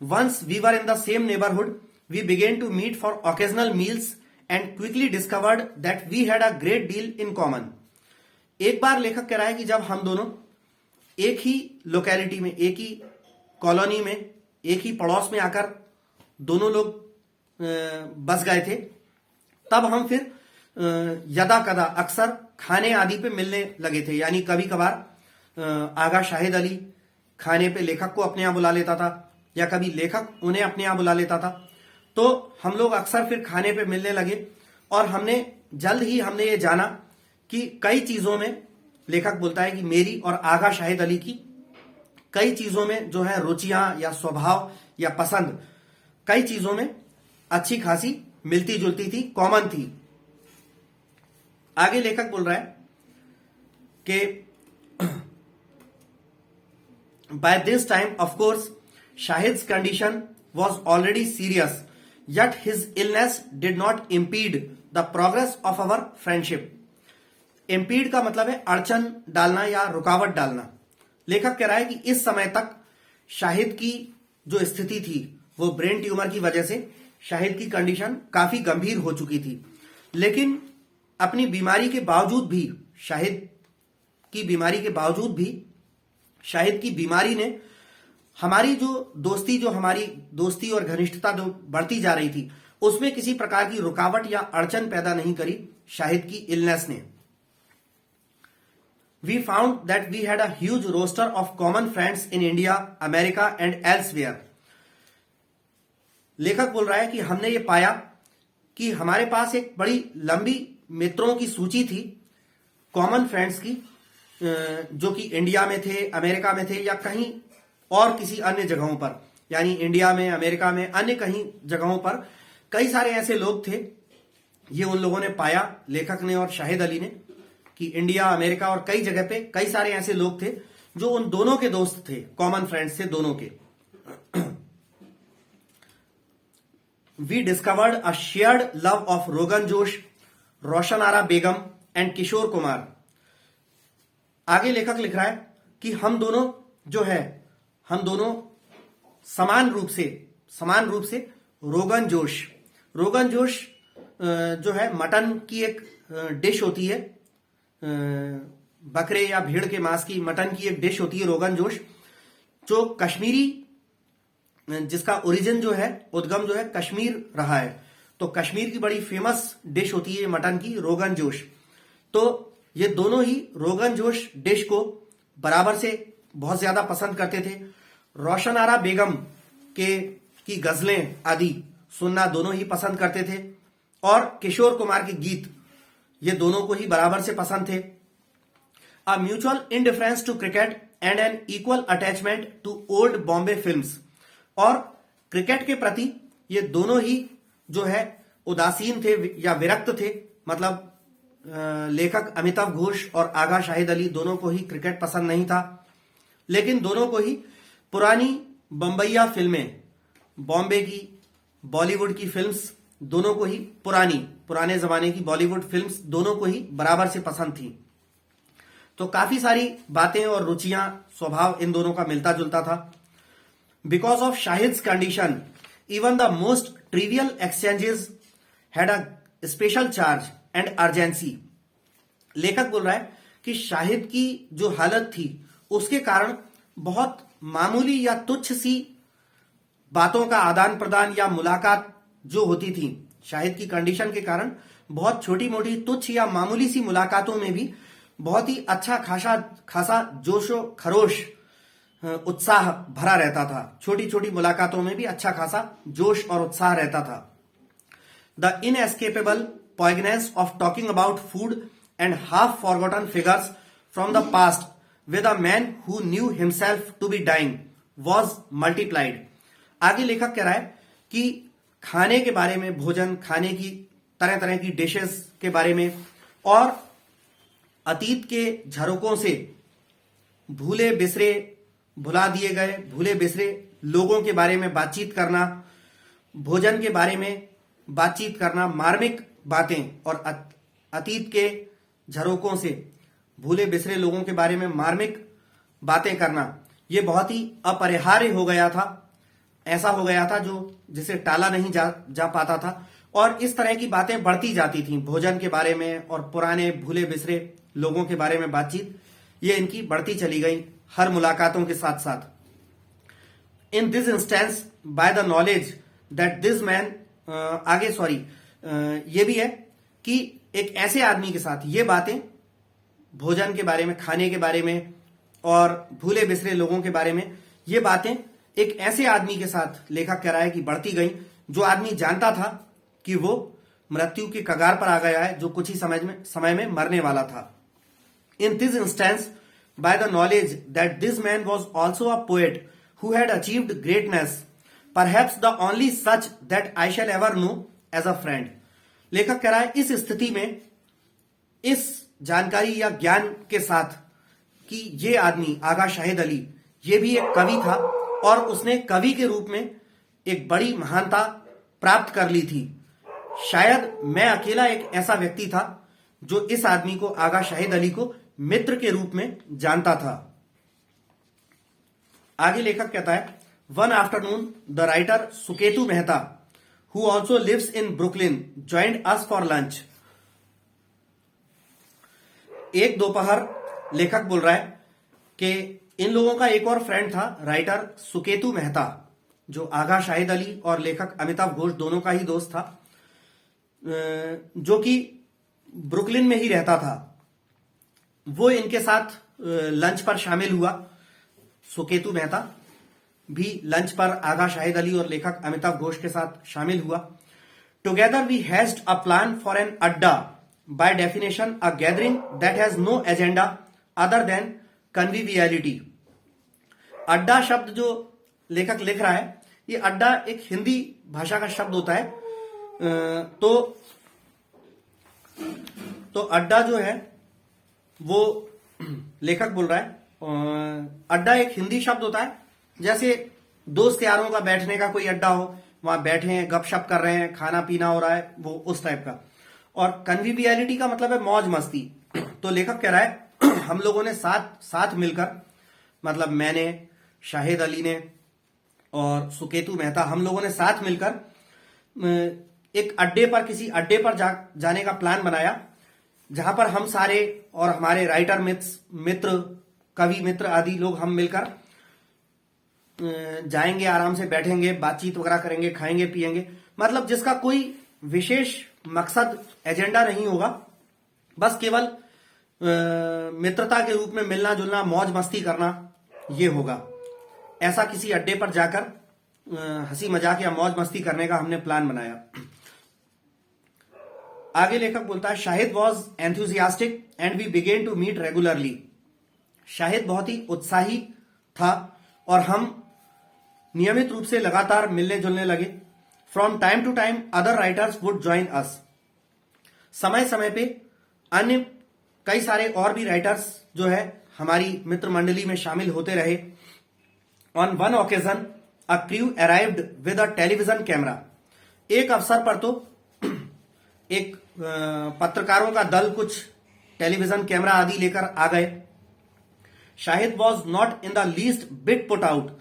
once we were in the same neighbourhood we began to meet for occasional meals and quickly discovered that we had a great deal in common. एक बार लेखक कह रहा है कि जब हम दोनों एक ही लोकेलिटी में, एक ही कॉलोनी में, एक ही पड़ोस में आकर दोनों लोग बस गए थे, तब हम फिर यदा कदा अक्सर खाने आदि पे मिलने लगे थे। यानी कभी कभार आगा शाहिद अली खाने पे लेखक को अपने यहां बुला लेता था या कभी लेखक उन्हें अपने यहां बुला लेता था। तो हम लोग अक्सर फिर खाने पे मिलने लगे और जल्द ही हमने ये जाना कि कई चीजों में, लेखक बोलता है कि मेरी और आगा शाहिद अली की कई चीजों में जो है रुचियां या स्वभाव या पसंद कई चीजों में अच्छी खासी मिलती जुलती थी, कॉमन थी। आगे लेखक बोल रहा है कि by this time of course Shahid's condition was already serious, yet his illness did not impede the progress of our friendship. impede का मतलब है अड़चन डालना या रुकावट डालना। लेखक कह रहा है कि इस समय तक शाहिद की जो स्थिति थी वो ब्रेन ट्यूमर की वजह से शाहिद की कंडीशन काफी गंभीर हो चुकी थी, लेकिन अपनी बीमारी के बावजूद भी, शाहिद की बीमारी के बावजूद भी, शाहिद की बीमारी ने हमारी जो दोस्ती और घनिष्ठता जो बढ़ती जा रही थी, उसमें किसी प्रकार की रुकावट या अड़चन पैदा नहीं करी शाहिद की इलनेस ने। We found that we had a huge roster of common friends in India, America and elsewhere. लेखक बोल रहा है कि हमने ये पाया कि हमारे पास एक बड़ी लंबी मित्रों की सूची थी, कॉमन फ्रेंड्स की, जो कि इंडिया में थे, अमेरिका में थे या कहीं और किसी अन्य जगहों पर, यानी इंडिया में, अमेरिका में, अन्य कहीं जगहों पर कई सारे ऐसे लोग थे। ये उन लोगों ने पाया, लेखक ने और शाहिद अली ने, कि इंडिया, अमेरिका और कई जगह पे कई सारे ऐसे लोग थे जो उन दोनों के दोस्त थे, कॉमन फ्रेंड्स थे दोनों के। We discovered a shared love of rogan josh, Roshan Ara Begum and Kishore Kumar. आगे लेखक लिख रहा है कि हम दोनों समान रूप से रोगन जोश जो है मटन की एक डिश होती है, बकरे या भेड़ के मांस की मटन की एक डिश होती है रोगन जोश, जो कश्मीरी, जिसका ओरिजिन जो है, उद्गम जो है कश्मीर रहा है। तो कश्मीर की बड़ी फेमस डिश होती है मटन की रोगन जोश। तो ये दोनों ही रोगन जोश डिश को बराबर से बहुत ज्यादा पसंद करते थे। रोशन आरा बेगम की गजलें आदि सुनना दोनों ही पसंद करते थे और किशोर कुमार के गीत ये दोनों को ही बराबर से पसंद थे। A mutual indifference to cricket and an equal attachment to old Bombay films. और क्रिकेट के प्रति ये दोनों ही जो है उदासीन थे या विरक्त थे। मतलब लेखक अमिताभ घोष और आगा शाहिद अली दोनों को ही क्रिकेट पसंद नहीं था, लेकिन दोनों को ही पुरानी बम्बैया फिल्में, बॉम्बे की, बॉलीवुड की फिल्म्स, दोनों को ही पुराने जमाने की बॉलीवुड फिल्म्स दोनों को ही बराबर से पसंद थी। तो काफी सारी बातें और रुचियां, स्वभाव इन दोनों का मिलता जुलता था। Because of Shahid's condition, even the most trivial exchanges had a special charge and urgency. लेखक बोल रहा है कि शाहिद की जो हालत थी उसके कारण बहुत मामूली या तुच्छ सी बातों का आदान प्रदान या मुलाकात जो होती थी, शाहिद की कंडीशन के कारण बहुत छोटी मोटी तुच्छ या मामूली सी मुलाकातों में भी बहुत ही अच्छा खासा जोशो खरोश, उत्साह भरा रहता था। छोटी छोटी मुलाकातों में भी अच्छा खासा जोश और उत्साह रहता था। The inescapable poignance of talking about food and half forgotten figures from the past with a man who knew himself to be dying was multiplied। आगे लेखक कह रहा है कि खाने के बारे में, भोजन खाने की तरह तरह की डिशेस के बारे में और अतीत के झरोकों से भुला दिए गए भूले बिसरे लोगों के बारे में बातचीत करना, भोजन के बारे में बातचीत करना, मार्मिक बातें और अतीत के झरोकों से भूले बिसरे लोगों के बारे में मार्मिक बातें करना, ये बहुत ही अपरिहार्य हो गया था। ऐसा हो गया था जिसे टाला नहीं जा पाता था। और इस तरह की बातें बढ़ती जाती थी, भोजन के बारे में और पुराने भूले बिसरे लोगों के बारे में बातचीत, ये इनकी बढ़ती चली गई हर मुलाकातों के साथ साथ। इन this instance by the knowledge that this man, ये भी है कि एक ऐसे आदमी के साथ ये बातें, भोजन के बारे में, खाने के बारे में और भूले बिसरे लोगों के बारे में, ये बातें एक ऐसे आदमी के साथ लेखक कह रहा है कि बढ़ती गई, जो आदमी जानता था कि वो मृत्यु के कगार पर आ गया है, जो कुछ ही समय में मरने वाला था। In this instance by the knowledge that this man was also a poet who had achieved greatness, perhaps the only such that I shall ever know as a friend. लेखक कह रहा है इस स्थिति में, इस जानकारी या ज्ञान के साथ कि ये आदमी आगा शाहिद अली ये भी एक कवि था और उसने कवि के रूप में एक बड़ी महानता प्राप्त कर ली थी, शायद मैं अकेला एक ऐसा व्यक्ति था जो इस आदमी को, आगा शाहिद अली को मित्र के रूप में जानता था। आगे लेखक कहता है, one afternoon the writer Suketu Mehta who also lives in Brooklyn joined us for lunch। एक दोपहर, लेखक बोल रहा है कि इन लोगों का एक और फ्रेंड था, राइटर सुकेतु मेहता, जो आगा शाहिद अली और लेखक अमिताभ घोष दोनों का ही दोस्त था, जो कि ब्रुकलिन में ही रहता था, वो इनके साथ लंच पर शामिल हुआ। सुकेतु मेहता भी लंच पर आगा शाहिद अली और लेखक अमिताभ घोष के साथ शामिल हुआ। Together we hatched a plan for an adda, by definition a gathering that has no agenda other than conviviality. अड्डा शब्द जो लेखक लिख रहा है, ये अड्डा एक हिंदी भाषा का शब्द होता है। तो अड्डा जो है वो लेखक बोल रहा है, अड्डा एक हिंदी शब्द होता है, जैसे दोस्त यारों का बैठने का कोई अड्डा हो, वहां बैठे हैं, गपशप कर रहे हैं, खाना पीना हो रहा है, वो उस टाइप का। और कन्विवियलिटी का मतलब है मौज मस्ती। तो लेखक कह रहा है हम लोगों ने साथ मिलकर, मतलब मैंने, शाहिद अली ने और सुकेतु मेहता, हम लोगों ने साथ मिलकर एक अड्डे पर, किसी अड्डे पर जाने का प्लान बनाया, जहां पर हम सारे और हमारे राइटर मित्र, कवि मित्र आदि लोग हम मिलकर जाएंगे, आराम से बैठेंगे, बातचीत वगैरह करेंगे, खाएंगे पिएंगे, मतलब जिसका कोई विशेष मकसद, एजेंडा नहीं होगा, बस केवल मित्रता के रूप में मिलना जुलना, मौज मस्ती करना, ये होगा। ऐसा किसी अड्डे पर जाकर हंसी मजाक या मौज मस्ती करने का हमने प्लान बनाया। आगे लेखक बोलता है, Shahid was enthusiastic and we began to meet regularly. Shahid बहुत ही उत्साही था और हम नियमित रूप से लगातार मिलने जुलने लगे। From time to time other writers would join us. समय समय पे अन्य कई सारे और भी राइटर्स जो है हमारी मित्र मंडली में शामिल होते रहे। On one occasion a crew arrived with a television camera. एक अवसर पर तो एक पत्रकारों का दल कुछ टेलीविजन कैमरा आदि लेकर आ गए। Shahid was not in the least bit put out,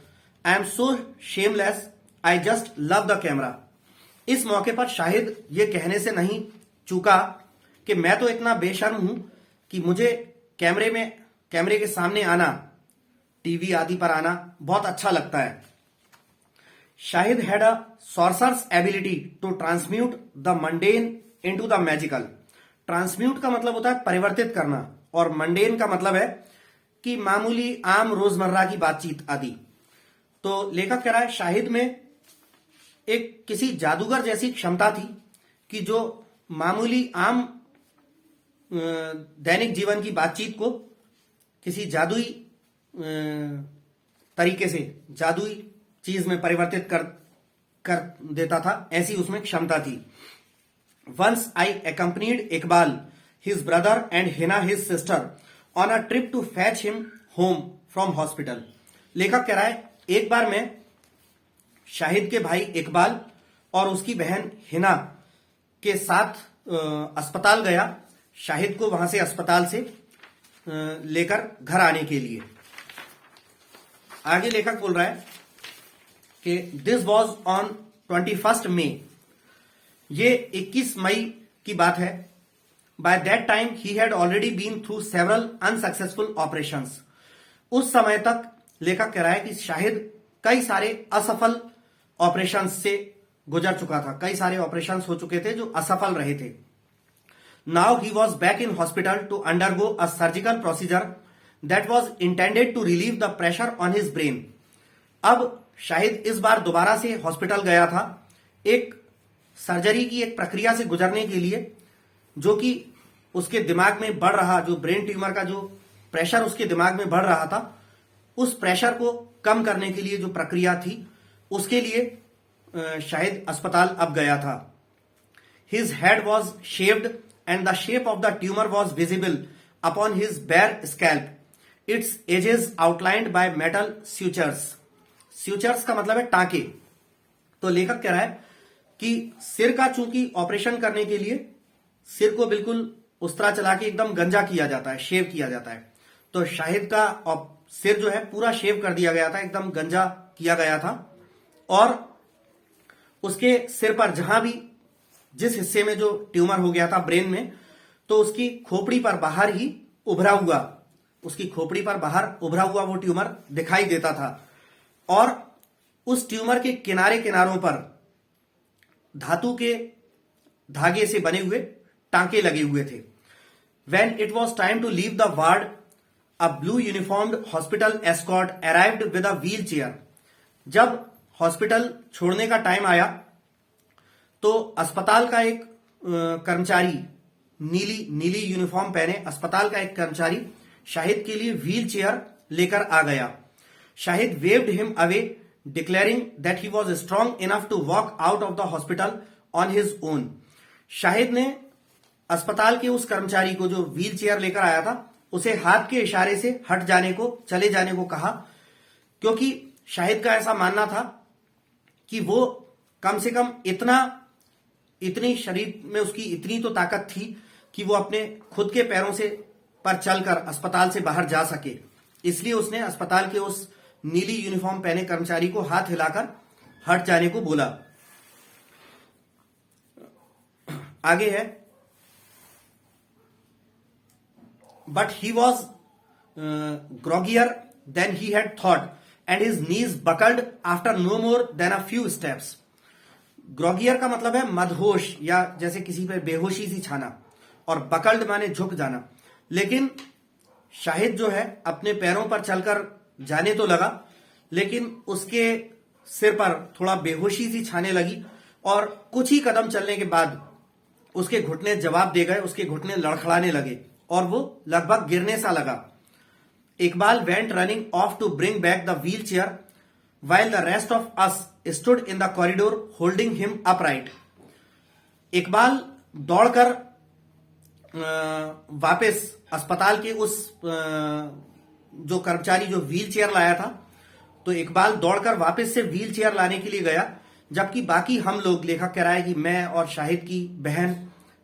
I am so shameless, I just love the camera. इस मौके पर शाहिद ये कहने से नहीं चूका कि मैं तो इतना बेशर्म हूं कि मुझे कैमरे के सामने आना, टीवी आदि पर आना बहुत अच्छा लगता है। Shahid had a sorcerer's ability to transmute the mundane into the magical. Transmute का मतलब होता है परिवर्तित करना, और मंडेन का मतलब है कि मामूली आम रोजमर्रा की बातचीत आदि। तो लेखक कह रहा है शाहिद में एक किसी जादूगर जैसी क्षमता थी कि जो मामूली आम दैनिक जीवन की बातचीत को किसी जादुई तरीके से, जादुई चीज में परिवर्तित कर देता था, ऐसी उसमें क्षमता थी। Once I accompanied Iqbal, his brother and Hina his sister on a trip to fetch him home from hospital। लेखक कह रहा है एक बार मैं शाहिद के भाई इकबाल और उसकी बहन हिना के साथ अस्पताल गया, शाहिद को वहां से अस्पताल से लेकर घर आने के लिए। आगे लेखक बोल रहा है कि दिस वॉज ऑन 21 मई। ये 21 मई की बात है। By that time he had already been through several unsuccessful operations. उस समय तक लेखक कह रहा है कि शाहिद कई सारे असफल ऑपरेशंस से गुजर चुका था, कई सारे ऑपरेशंस हो चुके थे जो असफल रहे थे। Now he was back in hospital to undergo a surgical procedure that was intended to relieve the pressure on his brain. अब शाहिद इस बार दोबारा से हॉस्पिटल गया था एक सर्जरी की एक प्रक्रिया से गुजरने के लिए, जो कि उसके दिमाग में बढ़ रहा, जो ब्रेन ट्यूमर का जो प्रेशर उसके दिमाग में बढ़ रहा था, उस प्रेशर को कम करने के लिए जो प्रक्रिया थी, उसके लिए शाहिद अस्पताल अब गया था। His head was shaved and the shape of the tumour was visible upon his bare scalp, its edges outlined by metal sutures. Sutures का मतलब है टांके। तो लेखक कह रहा है कि सिर का चूंकि ऑपरेशन करने के लिए सिर को बिल्कुल उस तरह चला के एकदम गंजा किया जाता है, शेव किया जाता है। तो शाहिद का सिर जो है पूरा शेव कर दिया गया था, एकदम गंजा किया गया था, और उसके सिर पर जहां भी जिस हिस्से में जो ट्यूमर हो गया था ब्रेन में, तो उसकी खोपड़ी पर बाहर ही उभरा हुआ, उसकी खोपड़ी पर बाहर उभरा हुआ वो ट्यूमर दिखाई देता था। और उस ट्यूमर के किनारे किनारों पर धातु के धागे से बने हुए टांके लगे हुए थे। When it was time to leave the ward, a blue uniformed hospital escort arrived with a wheelchair. जब हॉस्पिटल छोड़ने का टाइम आया तो अस्पताल का एक कर्मचारी नीली यूनिफॉर्म पहने अस्पताल का एक कर्मचारी शाहिद के लिए व्हील चेयर लेकर आ गया। Shahid waved him away declaring that he was strong enough to walk out of the hospital on his own. Shahid ने अस्पताल के उस कर्मचारी को जो व्हील चेयर लेकर आया था उसे हाथ के इशारे से हट जाने को, चले जाने को कहा, क्योंकि शाहिद का ऐसा मानना था कि वो कम से कम इतनी शरीर में उसकी इतनी तो ताकत थी कि वो अपने खुद के पैरों से पर चलकर अस्पताल से बाहर जा सके। इसलिए उसने अस्पताल के उस नीली यूनिफॉर्म पहने कर्मचारी को हाथ हिलाकर हट जाने को बोला। आगे है, but he was groggier than he had thought and his knees buckled after no more than a few steps. Groggier का मतलब है मदहोश या जैसे किसी पे बेहोशी सी छाना, और बकल्ड माने झुक जाना। लेकिन शाहिद जो है अपने पैरों पर चलकर जाने तो लगा, लेकिन उसके सिर पर थोड़ा बेहोशी सी छाने लगी और कुछ ही कदम चलने के बाद उसके घुटने जवाब दे गए, उसके घुटने लड़खड़ाने लगे और वो लगभग गिरने सा लगा। Iqbal went running off to bring back the wheelchair while the rest of us stood in the corridor holding him upright. Iqbal दौड़कर वापस अस्पताल के उस जो कर्मचारी जो व्हील चेयर लाया था, तो इकबाल दौड़कर वापस से व्हील चेयर लाने के लिए गया, जबकि बाकी हम लोग, लेखक कह रहा है कि मैं और शाहिद की बहन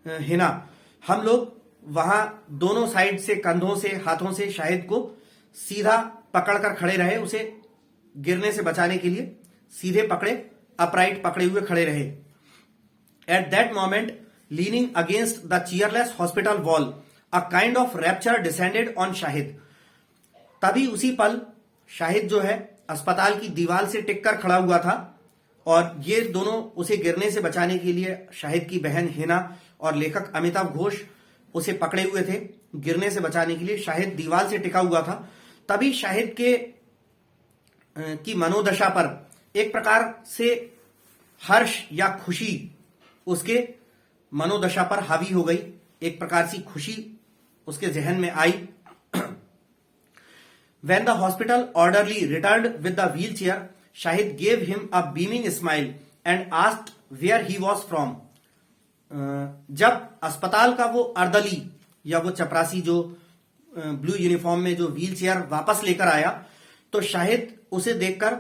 हिना, हम लोग वहां दोनों साइड से कंधों से हाथों से शाहिद को सीधा पकड़कर खड़े रहे, उसे गिरने से बचाने के लिए सीधे पकड़े, अपराइट पकड़े हुए खड़े रहे। At that moment leaning against the chairless hospital wall a kind of rapture descended on Shahid. तभी उसी पल शाहिद जो है अस्पताल की दीवार से टिककर खड़ा हुआ था और ये दोनों उसे गिरने से बचाने के लिए, शाहिद की बहन हिना और लेखक अमिताभ घोष उसे पकड़े हुए थे गिरने से बचाने के लिए। शाहिद दीवार से टिका हुआ था। तभी शाहिद की मनोदशा पर एक प्रकार से हर्ष या खुशी उसके मनोदशा पर हावी हो गई, एक प्रकार से खुशी उसके जहन में आई। When the hospital orderly returned with the wheelchair, Shahid gave him a beaming smile and asked where he was from. जब अस्पताल का वो अर्दली या वो चपरासी जो ब्लू यूनिफॉर्म में जो व्हील चेयर वापस लेकर आया, तो शाहिद उसे देखकर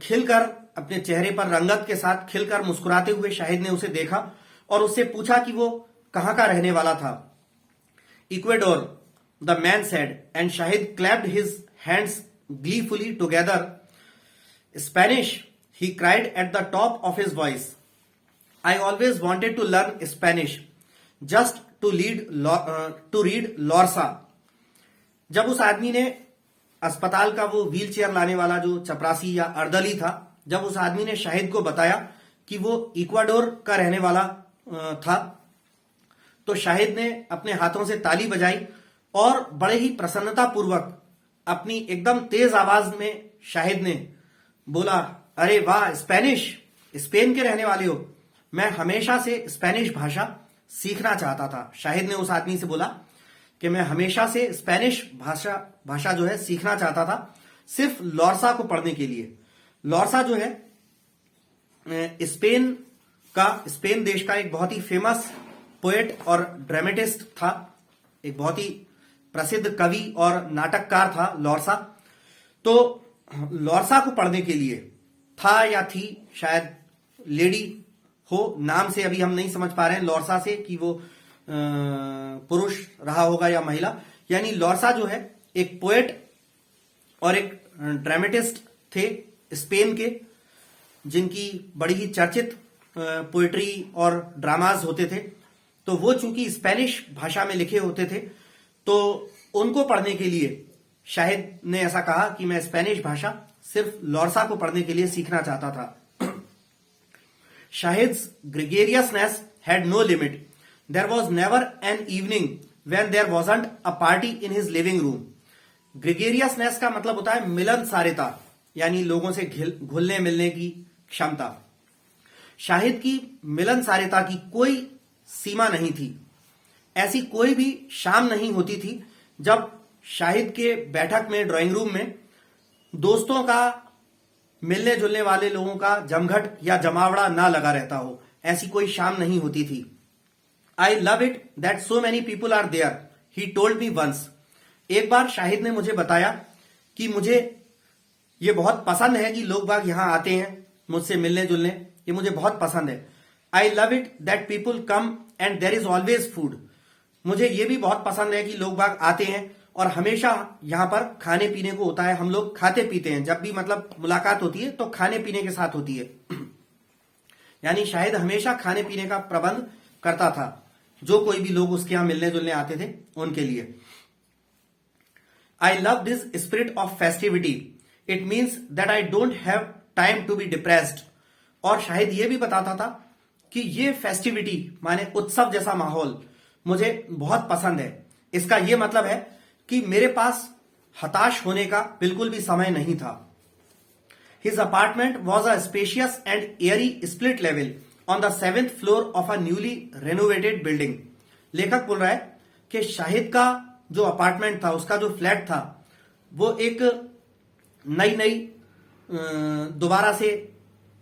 खिलकर, अपने चेहरे पर रंगत के साथ खिलकर मुस्कुराते हुए शाहिद ने उसे देखा और उससे पूछा कि वो कहां का रहने वाला था। Ecuador, the man said, and Shahid clapped his hands gleefully together. Spanish, he cried at the top of his voice. I always wanted to learn Spanish just to read Lorca. जब उस आदमी ने, अस्पताल का वो व्हील चेयर लाने वाला जो चपरासी या अर्दली था, जब उस आदमी ने शाहिद को बताया कि वो इक्वाडोर का रहने वाला था, तो शाहिद ने अपने हाथों से ताली बजाई और बड़े ही प्रसन्नता पूर्वक अपनी एकदम तेज आवाज में शाहिद ने बोला, अरे वाह, स्पेनिश, स्पेन के रहने वाले हो। मैं हमेशा से स्पेनिश भाषा सीखना चाहता था। शाहिद ने उस आदमी से बोला कि मैं हमेशा से स्पेनिश भाषा जो है सीखना चाहता था, सिर्फ लॉर्सा को पढ़ने के लिए। लॉर्सा जो है स्पेन देश का एक बहुत ही फेमस पोएट और ड्रामेटिस्ट था, एक बहुत ही प्रसिद्ध कवि और नाटककार था लॉर्सा। तो लॉर्सा को पढ़ने के लिए, था या थी, शायद लेडी हो, नाम से अभी हम नहीं समझ पा रहे हैं लॉर्सा से कि वो पुरुष रहा होगा या महिला। यानी लॉर्सा जो है एक पोएट और एक ड्रामेटिस्ट थे स्पेन के, जिनकी बड़ी ही चर्चित पोएट्री और ड्रामाज होते थे। तो वो चूंकि स्पेनिश भाषा में लिखे होते थे, तो उनको पढ़ने के लिए शाहिद ने ऐसा कहा कि मैं स्पेनिश भाषा सिर्फ लॉर्सा को पढ़ने के लिए सीखना चाहता था। Shahid's gregariousness had no limit. There was never an evening when there wasn't a party in his living room। Gregariousness का मतलब होता है मिलनसारिता, यानी लोगों से घुलने मिलने की क्षमता। शाहिद की मिलनसारिता की कोई सीमा नहीं थी। ऐसी कोई भी शाम नहीं होती थी जब शाहिद के बैठक में, ड्राइंग रूम में दोस्तों का, मिलने जुलने वाले लोगों का जमघट या जमावड़ा ना लगा रहता हो। ऐसी कोई शाम नहीं होती थी। I love it that so many people are there, he told me once। एक बार शाहिद ने मुझे बताया कि मुझे ये बहुत पसंद है कि लोग बाग यहां आते हैं मुझसे मिलने जुलने, ये मुझे बहुत पसंद है। I love it that people come and there is always food। मुझे ये भी बहुत पसंद है कि लोग बाग आते हैं और हमेशा यहां पर खाने पीने को होता है। हम लोग खाते पीते हैं, जब भी मतलब मुलाकात होती है तो खाने पीने के साथ होती है। यानी शाहिद हमेशा खाने पीने का प्रबंध करता था, जो कोई भी लोग उसके यहां मिलने जुलने आते थे उनके लिए। I love this spirit of festivity, it means that I don't have time to be depressed. और शाहिद ये भी बताता था कि ये फेस्टिविटी माने उत्सव जैसा माहौल मुझे बहुत पसंद है। इसका यह मतलब है कि मेरे पास हताश होने का बिल्कुल भी समय नहीं था। His apartment was a spacious and Airy split level on the 7th floor of a newly renovated building. लेखक बोल रहा है कि शाहिद का जो अपार्टमेंट था, उसका जो फ्लैट था, वो एक नई दोबारा से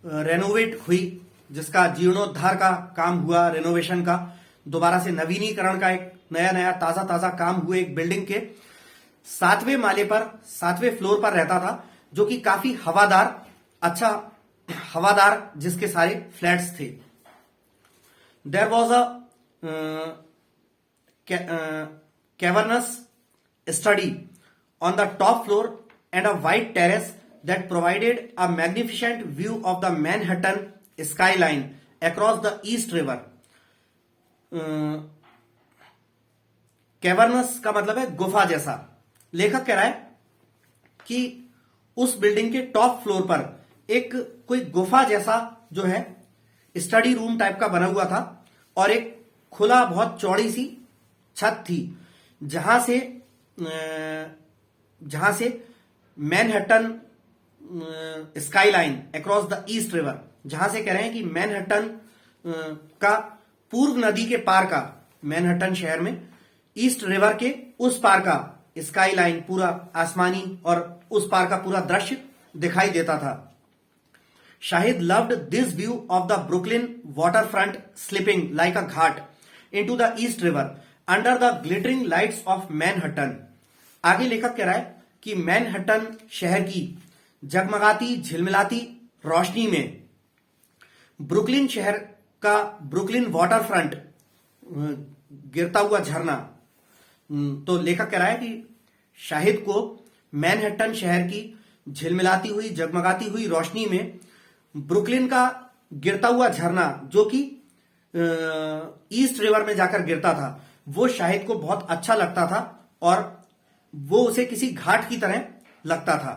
रेनोवेट हुई, जिसका जीर्णोद्धार का काम हुआ, रेनोवेशन का, दोबारा से नवीनीकरण का एक नया ताजा काम हुए एक बिल्डिंग के 7वें माले पर, 7वें फ्लोर पर रहता था, जो कि काफी हवादार, अच्छा हवादार जिसके सारे फ्लैट्स थे। There was a cavernous study on the top floor and a wide terrace that provided a magnificent view of the Manhattan skyline across the East River. Cavernous का मतलब है गुफा जैसा। लेखक कह रहा है कि उस बिल्डिंग के टॉप फ्लोर पर एक कोई गुफा जैसा जो है स्टडी रूम टाइप का बना हुआ था और एक खुला बहुत चौड़ी सी छत थी, जहां से Manhattan skyline across the East river, जहां से कह रहे हैं कि मैनहट्टन का पूर्व नदी के पार का, मैनहट्टन शहर में ईस्ट रिवर के उस पार का स्काईलाइन, पूरा आसमानी और उस पार का पूरा दृश्य दिखाई देता था। Shahid loved this view of the Brooklyn waterfront slipping like a ghat into the East River under the glittering lights of Manhattan। आगे लेखक कह रहा है कि मैनहट्टन शहर की जगमगाती झिलमिलाती रोशनी में ब्रुकलिन शहर का ब्रुकलिन वाटरफ्रंट, गिरता हुआ झरना। तो लेखक कह रहा है कि शाहिद को मैनहट्टन शहर की झिलमिलाती हुई, जगमगाती हुई रोशनी में ब्रुकलिन का गिरता हुआ झरना, जो कि ईस्ट रिवर में जाकर गिरता था, वो शाहिद को बहुत अच्छा लगता था और वो उसे किसी घाट की तरह लगता था।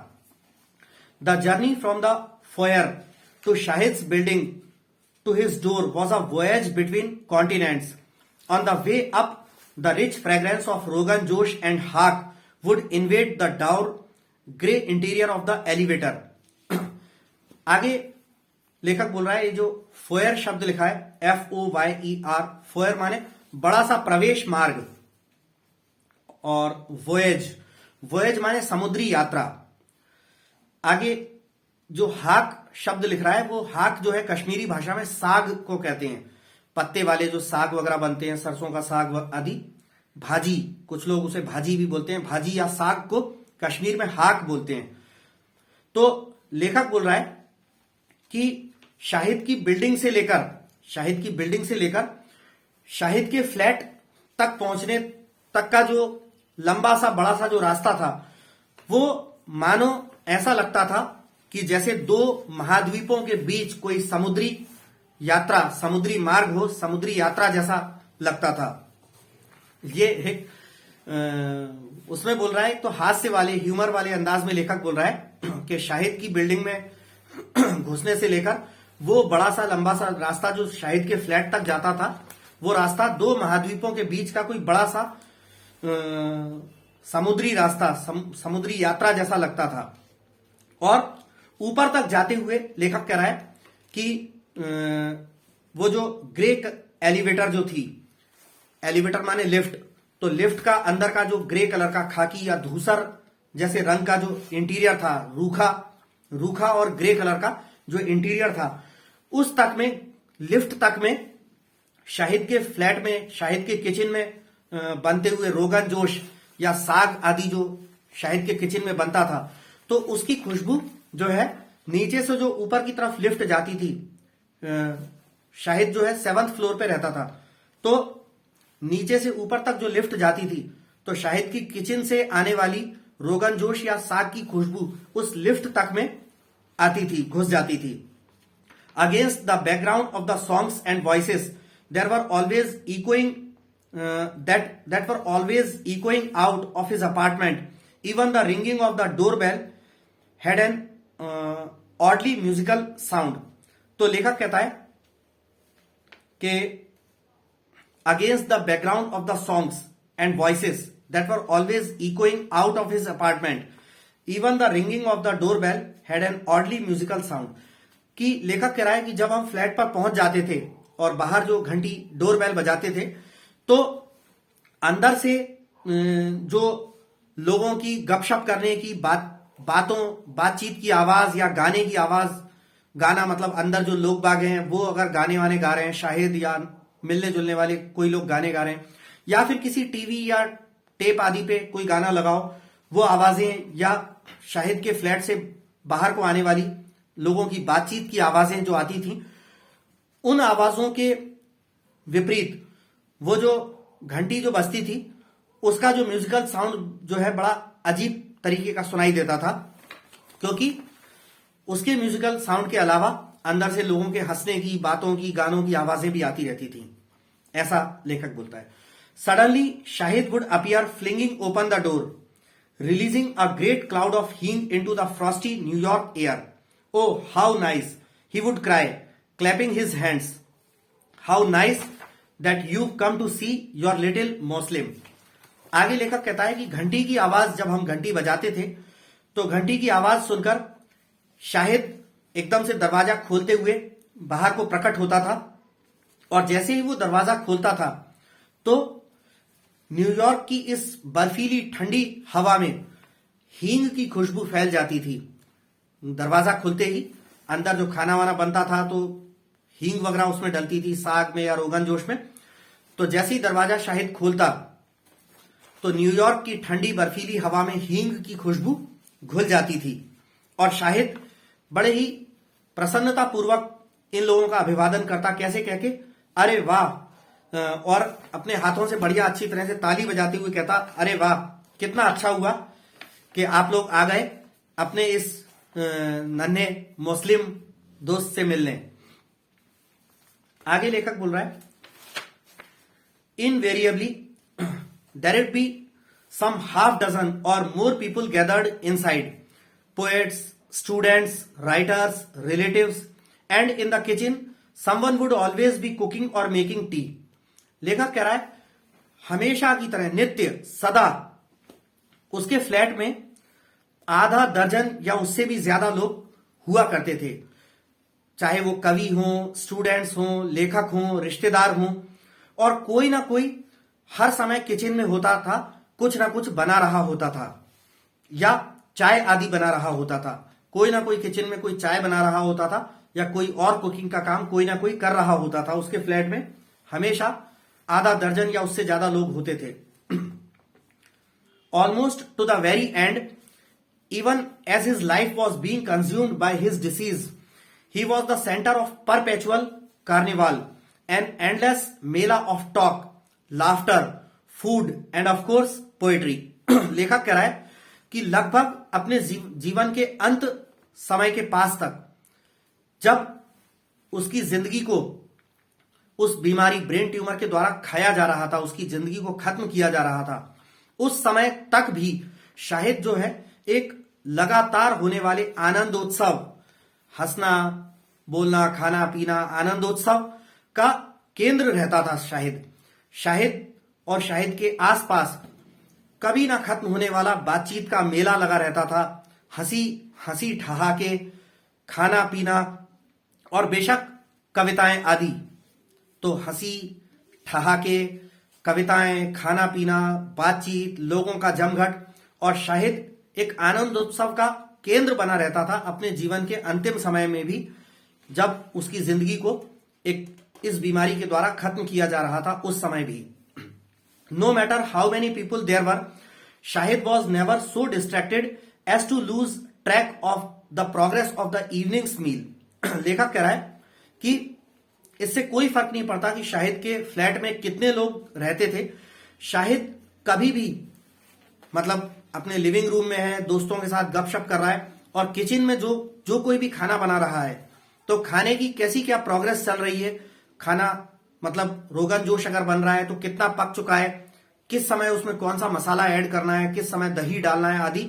The journey from the foyer to Shahid's building to his door was a voyage between continents. On the way up the rich fragrance of rogan josh and haak would invade the dour grey interior of the elevator. आगे लेखक बोल रहा है, ये जो foyer शब्द लिखा है FOYER, फोयर माने बड़ा सा प्रवेश मार्ग, और वोएज माने समुद्री यात्रा। आगे जो हाक शब्द लिख रहा है, वो हाक जो है कश्मीरी भाषा में साग को कहते हैं, पत्ते वाले जो साग वगैरह बनते हैं, सरसों का साग आदि, भाजी, कुछ लोग उसे भाजी भी बोलते हैं, भाजी या साग को कश्मीर में हाक बोलते हैं। तो लेखक बोल रहा है कि शाहिद की बिल्डिंग से लेकर शाहिद के फ्लैट तक पहुंचने तक का जो लंबा सा बड़ा सा जो रास्ता था, वो मानो ऐसा लगता था कि जैसे दो महाद्वीपों के बीच कोई समुद्री यात्रा, समुद्री मार्ग हो, समुद्री यात्रा जैसा लगता था। ये एक उसमें बोल रहा है, तो हास्य वाले, ह्यूमर वाले अंदाज में लेखक बोल रहा है कि शाहिद की बिल्डिंग में घुसने से लेकर वो बड़ा सा लंबा सा रास्ता जो शाहिद के फ्लैट तक जाता था, वो रास्ता दो महाद्वीपों के बीच का कोई बड़ा सा समुद्री रास्ता, समुद्री यात्रा जैसा लगता था। और ऊपर तक जाते हुए लेखक कह रहा है कि वो जो ग्रे एलिवेटर जो थी, एलिवेटर माने लिफ्ट, तो लिफ्ट का अंदर का जो ग्रे कलर का खाकी या धूसर जैसे रंग का जो इंटीरियर था, रूखा और ग्रे कलर का जो इंटीरियर था, उस तक में, लिफ्ट तक में शाहिद के फ्लैट में, शाहिद के किचन में बनते हुए रोगन जोश या साग आदि जो शाहिद के किचन में बनता था, तो उसकी खुशबू जो है नीचे से जो ऊपर की तरफ लिफ्ट जाती थी, शाहिद जो है 7th फ्लोर पे रहता था, तो नीचे से ऊपर तक जो लिफ्ट जाती थी, तो शाहिद की किचन से आने वाली रोगन जोश या साग की खुशबू उस लिफ्ट तक में आती थी, घुस जाती थी। Against the background of the songs and voices there were always echoing that were always echoing out of his apartment. Even the ringing of the doorbell had an oddly musical sound. तो लेखक कहता है कि against the background of the songs and voices that were always echoing out of his apartment, even the ringing of the doorbell had an oddly musical sound. कि लेखक कह रहा है कि जब हम फ्लैट पर पहुंच जाते थे और बाहर जो घंटी डोरबेल बजाते थे, तो अंदर से जो लोगों की गपशप करने की बातचीत की आवाज या गाने की आवाज, गाना मतलब अंदर जो लोग बाग हैं वो अगर गाने वाने गा रहे हैं, शाहिद या मिलने जुलने वाले कोई लोग गाने गा रहे हैं, या फिर किसी टीवी या टेप आदि पे कोई गाना लगाओ, वो आवाजें या शाहिद के फ्लैट से बाहर को आने वाली लोगों की बातचीत की आवाजें जो आती थी, उन आवाजों के विपरीत वो जो घंटी जो बजती थी, उसका जो म्यूजिकल साउंड जो है बड़ा अजीब तरीके का सुनाई देता था, क्योंकि उसके म्यूजिकल साउंड के अलावा अंदर से लोगों के हंसने की, बातों की, गानों की आवाजें भी आती रहती थी। ऐसा लेखक बोलता है। Suddenly Shahid would appear flinging open the door, releasing a great cloud of hing into the frosty New York air. Oh how nice, he would cry, clapping his hands, how nice that you come to see your little Muslim. आगे लेखक कहता है कि घंटी की आवाज, जब हम घंटी बजाते थे तो घंटी की आवाज सुनकर शाहिद एकदम से दरवाजा खोलते हुए बाहर को प्रकट होता था, और जैसे ही वो दरवाजा खोलता था तो न्यूयॉर्क की इस बर्फीली ठंडी हवा में हींग की खुशबू फैल जाती थी। दरवाजा खुलते ही अंदर जो खाना वाना बनता था तो हींग वगैरह उसमें डलती थी, साग में या रोगन जोश में। तो जैसे ही दरवाजा शाहिद खोलता तो न्यूयॉर्क की ठंडी बर्फीली हवा में हींग की खुशबू घुल जाती थी, और शाहिद बड़े ही प्रसन्नता पूर्वक इन लोगों का अभिवादन करता, कैसे कह के, अरे वाह, और अपने हाथों से बढ़िया अच्छी तरह से ताली बजाते हुए कहता, अरे वाह, कितना अच्छा हुआ कि आप लोग आ गए अपने इस नन्हे मुस्लिम दोस्त से मिलने। आगे लेखक बोल रहा है, invariably there would be some half dozen or more people gathered inside, poets, students, writers, relatives, and in the kitchen someone would always be cooking or making tea. लेखक कह रहा है, हमेशा की तरह, नित्य, सदा उसके फ्लैट में आधा दर्जन या उससे भी ज्यादा लोग हुआ करते थे, चाहे वो कवि हों, स्टूडेंट्स हों, लेखक हों, रिश्तेदार हों, और कोई ना कोई हर समय किचन में होता था, कुछ ना कुछ बना रहा होता था या चाय आदि बना रहा होता था। कोई ना कोई किचन में कोई चाय बना रहा होता था या कोई और कुकिंग का काम कोई ना कोई कर रहा होता था। उसके फ्लैट में हमेशा आधा दर्जन या उससे ज्यादा लोग होते थे। Almost to the very end, even as his life was being consumed by his disease, he was the centre of perpetual carnival, an endless mela of talk, laughter, food and of course poetry. लेखक कह रहा है कि लगभग अपने जीवन के अंत समय के पास तक, जब उसकी जिंदगी को उस बीमारी ब्रेन ट्यूमर के द्वारा खाया जा रहा था, उसकी जिंदगी को खत्म किया जा रहा था, उस समय तक भी शाहिद जो है एक लगातार होने वाले आनंदोत्सव, हंसना, बोलना, खाना पीना, आनंदोत्सव का केंद्र रहता था शाहिद। शाहिद और शाहिद के आसपास कभी ना खत्म होने वाला बातचीत का मेला लगा रहता था। हंसी हंसी ठहाके, खाना पीना और बेशक कविताएं आदि। तो हंसी ठहाके, कविताएं, खाना पीना, बातचीत, लोगों का जमघट और शाहिद एक आनंदोत्सव का केंद्र बना रहता था अपने जीवन के अंतिम समय में भी, जब उसकी जिंदगी को एक इस बीमारी के द्वारा खत्म किया जा रहा था उस समय भी। No matter how many people there were, Shahid was never so distracted as to lose track of the progress of the evening's meal. लेखक कह रहा है कि इससे कोई फर्क नहीं पड़ता कि शाहिद के फ्लैट में कितने लोग रहते थे, शाहिद कभी भी मतलब अपने लिविंग रूम में है, दोस्तों के साथ गपशप कर रहा है और किचन में जो कोई भी खाना बना रहा है तो खाने की कैसी क्या प्रोग्रेस चल रही है, खाना मतलब रोगन जोश अगर बन रहा है तो कितना पक चुका है, किस समय उसमें कौन सा मसाला ऐड करना है, किस समय दही डालना है आदि,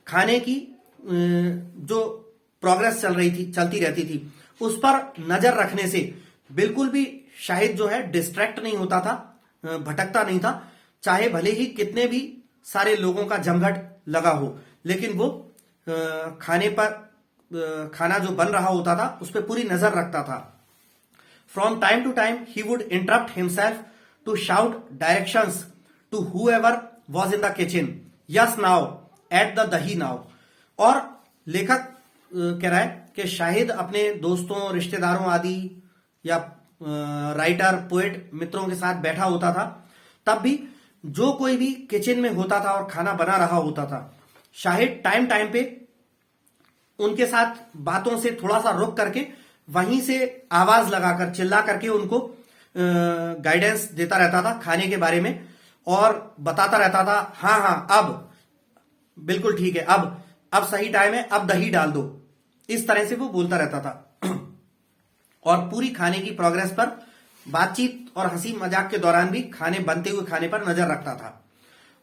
खाने की जो प्रोग्रेस चलती रहती थी उस पर नजर रखने से बिल्कुल भी शाहिद जो है डिस्ट्रैक्ट नहीं होता था, भटकता नहीं था। चाहे भले ही कितने भी सारे लोगों का जमघट लगा हो, लेकिन वो खाना जो बन रहा होता था उस पर पूरी नजर रखता था। From time to time he would interrupt himself to shout directions to whoever was in the kitchen, yes now, at the dahi now. और लेखक कह रहा है कि शाहिद अपने दोस्तों, रिश्तेदारों आदि या राइटर, पोएट मित्रों के साथ बैठा होता था, तब भी जो कोई भी किचन में होता था और खाना बना रहा होता था, शाहिद टाइम टाइम पे उनके साथ बातों से थोड़ा सा रुक करके वहीं से आवाज लगाकर, चिल्ला करके उनको गाइडेंस देता रहता था खाने के बारे में और बताता रहता था, हाँ हाँ अब बिल्कुल ठीक है, अब सही टाइम है, अब दही डाल दो। इस तरह से वो बोलता रहता था और पूरी खाने की प्रोग्रेस पर बातचीत और हंसी मजाक के दौरान भी बनते हुए खाने पर नजर रखता था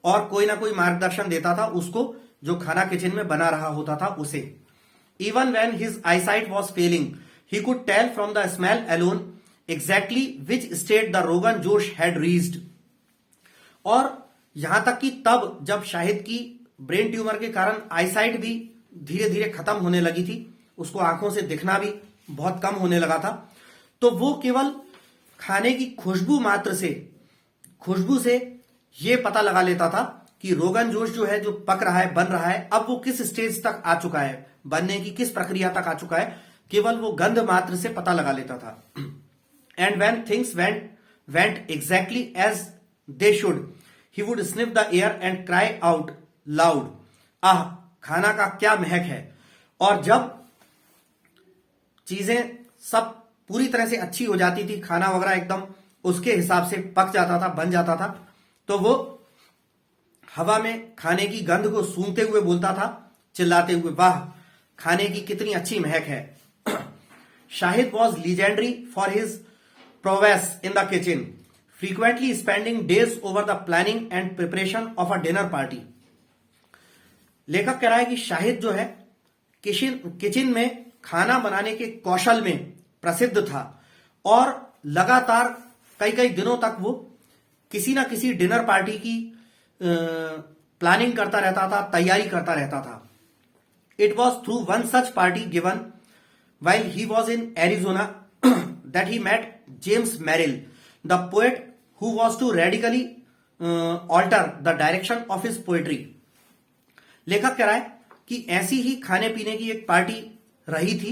और कोई ना कोई मार्गदर्शन देता था उसको, जो खाना किचन में बना रहा होता था उसे। Even when his eyesight was failing he could tell from the smell alone exactly which state the rogan josh had reached. और यहां तक कि तब जब शाहिद की ब्रेन ट्यूमर के कारण आईसाइट भी धीरे धीरे खत्म होने लगी थी, उसको आंखों से दिखना भी बहुत कम होने लगा था, तो वो केवल खाने की खुशबू से ये पता लगा लेता था कि रोगन जोश जो है, जो पक रहा है, बन रहा है, अब वो किस स्टेज तक आ चुका है, बनने की किस प्रक्रिया तक आ चुका है, केवल वो गंध मात्र से पता लगा लेता था। And when things went exactly as they should he would sniff the air and cry out loud, ah खाना का क्या महक है। और जब चीजें सब पूरी तरह से अच्छी हो जाती थी, खाना वगैरह एकदम उसके हिसाब से पक जाता था, बन जाता था, तो वो हवा में खाने की गंध को सूंघते हुए बोलता था, चिल्लाते हुए, वाह खाने की कितनी अच्छी महक है। Shahid was legendary for his prowess in the kitchen, frequently spending days over the planning and preparation of a dinner party. लेखक कह रहा है कि शाहिद जो है किचन में खाना बनाने के कौशल में प्रसिद्ध था और लगातार कई कई दिनों तक वो किसी ना किसी डिनर पार्टी की प्लानिंग करता रहता था, तैयारी करता रहता था। It was through one such party given while he was in Arizona that he met James Merrill, the poet who was to radically alter the direction of his poetry. लेखक कह रहा है कि ऐसी ही खाने पीने की एक पार्टी रही थी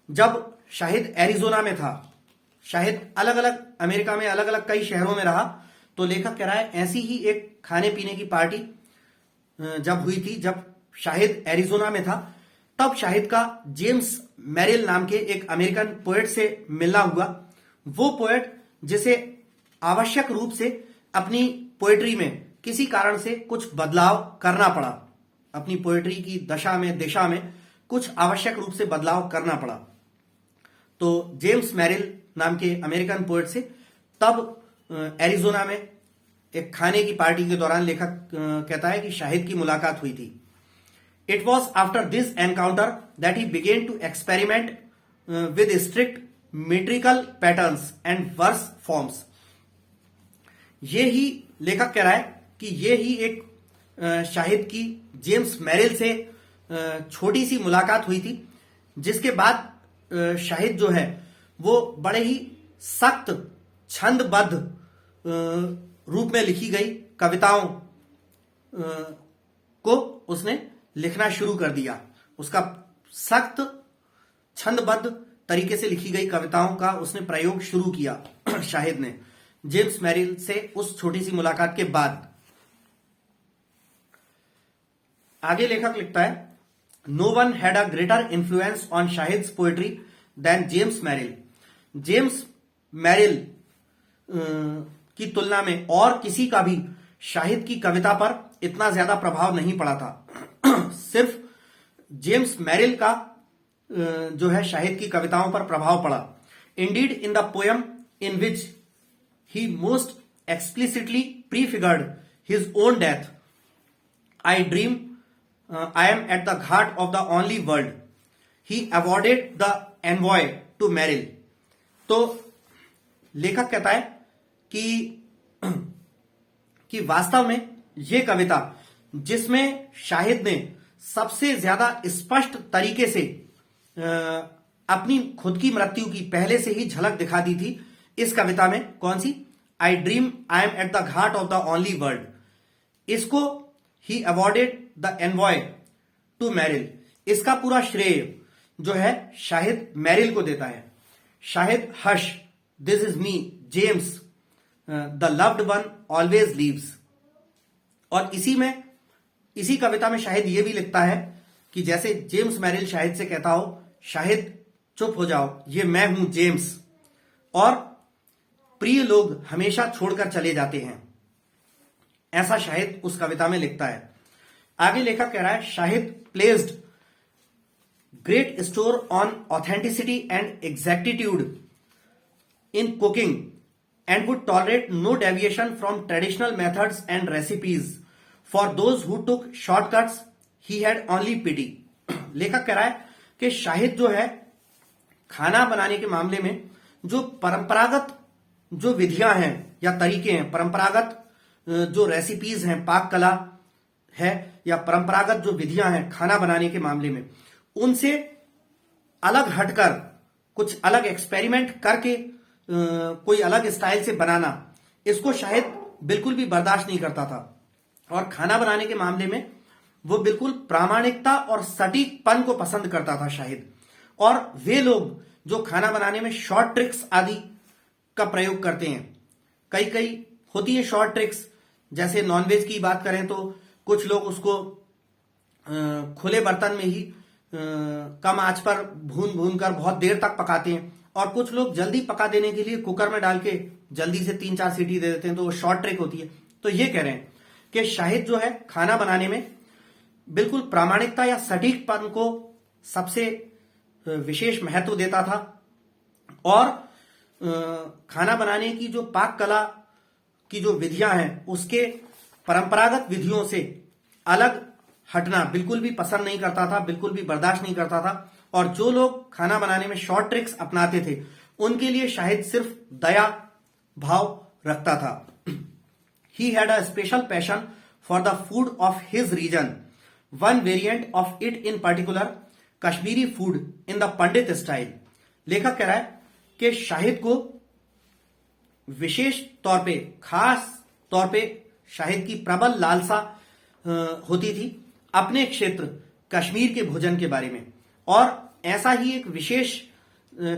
जब शाहिद एरिजोना में था। शाहिद अलग अलग अमेरिका में अलग अलग कई शहरों में रहा, तो लेखक कह रहा है ऐसी ही एक खाने पीने की पार्टी जब हुई थी, जब शाहिद एरिजोना में था, तब शाहिद का जेम्स मैरिल नाम के एक अमेरिकन पोएट से मिलना हुआ। वो पोएट जिसे आवश्यक रूप से अपनी पोएट्री में किसी कारण से कुछ बदलाव करना पड़ा, अपनी पोएट्री की दिशा में कुछ आवश्यक रूप से बदलाव करना पड़ा। तो जेम्स मैरिल नाम के अमेरिकन पोएट से तब एरिजोना में एक खाने की पार्टी के दौरान लेखक कहता है कि शाहिद की मुलाकात हुई थी। It was after this encounter that he began to experiment with strict metrical patterns and verse forms. ये ही लेखक कह रहा है कि ये ही एक शाहिद की जेम्स मैरिल से छोटी सी मुलाकात हुई थी, जिसके बाद शाहिद जो है वो बड़े ही सख्त छंदबद्ध रूप में लिखी गई कविताओं को उसने लिखना शुरू कर दिया। उसका सख्त छंदबद्ध तरीके से लिखी गई कविताओं का उसने प्रयोग शुरू किया शाहिद ने जेम्स मैरिल से उस छोटी सी मुलाकात के बाद। आगे लेखक लिखता है, no one had a greater influence on Shahid's poetry than James Merrill. James Merrill की तुलना में और किसी का भी शाहिद की कविता पर इतना ज्यादा प्रभाव नहीं पड़ा था। सिर्फ जेम्स मैरिल का जो है शाहिद की कविताओं पर प्रभाव पड़ा। Indeed in the poem in which he most explicitly prefigured his own death, I dream I am at the ghat of the only world, he awarded the envoy to Merrill. तो लेखक कहता है कि वास्तव में यह कविता जिसमें शाहिद ने सबसे ज्यादा स्पष्ट तरीके से अपनी खुद की मृत्यु की पहले से ही झलक दिखा दी थी इस कविता में। कौन सी? I dream I am at the ghat of the only world. इसको ही awarded the envoy to Merrill. इसका पूरा श्रेय जो है शाहिद मैरिल को देता है। Shahid hush, this is me James, the loved one always leaves. और इसी कविता में शाहिद ये भी लिखता है कि जैसे जेम्स मैरिल शाहिद से कहता हो, शाहिद चुप हो जाओ, ये मैं हूं जेम्स, और प्रिय लोग हमेशा छोड़कर चले जाते हैं। ऐसा शाहिद उस कविता में लिखता है। आगे लेखक कह रहा है, Shahid placed great store on authenticity and एग्जैक्टिट्यूड in cooking and would tolerate no deviation from traditional methods and recipes. For those who took shortcuts, he had only pity. लेखक कह रहा है कि शाहिद जो है खाना बनाने के मामले में जो परंपरागत जो विधियां हैं या तरीके हैं, परंपरागत जो रेसिपीज हैं, पाक कला है या परंपरागत जो विधियां हैं खाना बनाने के मामले में, उनसे अलग हटकर कुछ अलग एक्सपेरिमेंट करके कोई अलग स्टाइल से बनाना, इसको शाहिद बिल्कुल भी बर्दाश्त नहीं करता था। और खाना बनाने के मामले में वो बिल्कुल प्रामाणिकता और सटीकपन को पसंद करता था शाहिद। और वे लोग जो खाना बनाने में शॉर्ट ट्रिक्स आदि का प्रयोग करते हैं, कई होती है शॉर्ट ट्रिक्स, जैसे नॉनवेज की बात करें तो कुछ लोग उसको खुले बर्तन में ही कम आंच पर भून कर बहुत देर तक पकाते हैं, और कुछ लोग जल्दी पका देने के लिए कुकर में डाल के जल्दी से 3-4 सीटी दे देते हैं, तो वो शॉर्ट ट्रिक होती है। तो ये कह रहे हैं कि शाहिद जो है खाना बनाने में बिल्कुल प्रामाणिकता या सटीकपन को सबसे विशेष महत्व देता था, और खाना बनाने की जो पाक कला की जो विधियां हैं उसके परंपरागत विधियों से अलग हटना बिल्कुल भी पसंद नहीं करता था, बिल्कुल भी बर्दाश्त नहीं करता था। और जो लोग खाना बनाने में शॉर्ट ट्रिक्स अपनाते थे उनके लिए शाहिद सिर्फ दया भाव रखता था। He had a special passion for the food of his region, one variant of it in particular Kashmiri food in the Pandit style. लेखक कह रहा है कि शाहिद को विशेष तौर पे, खास तौर पे शाहिद की प्रबल लालसा होती थी अपने क्षेत्र कश्मीर के भोजन के बारे में। और ऐसा ही एक विशेष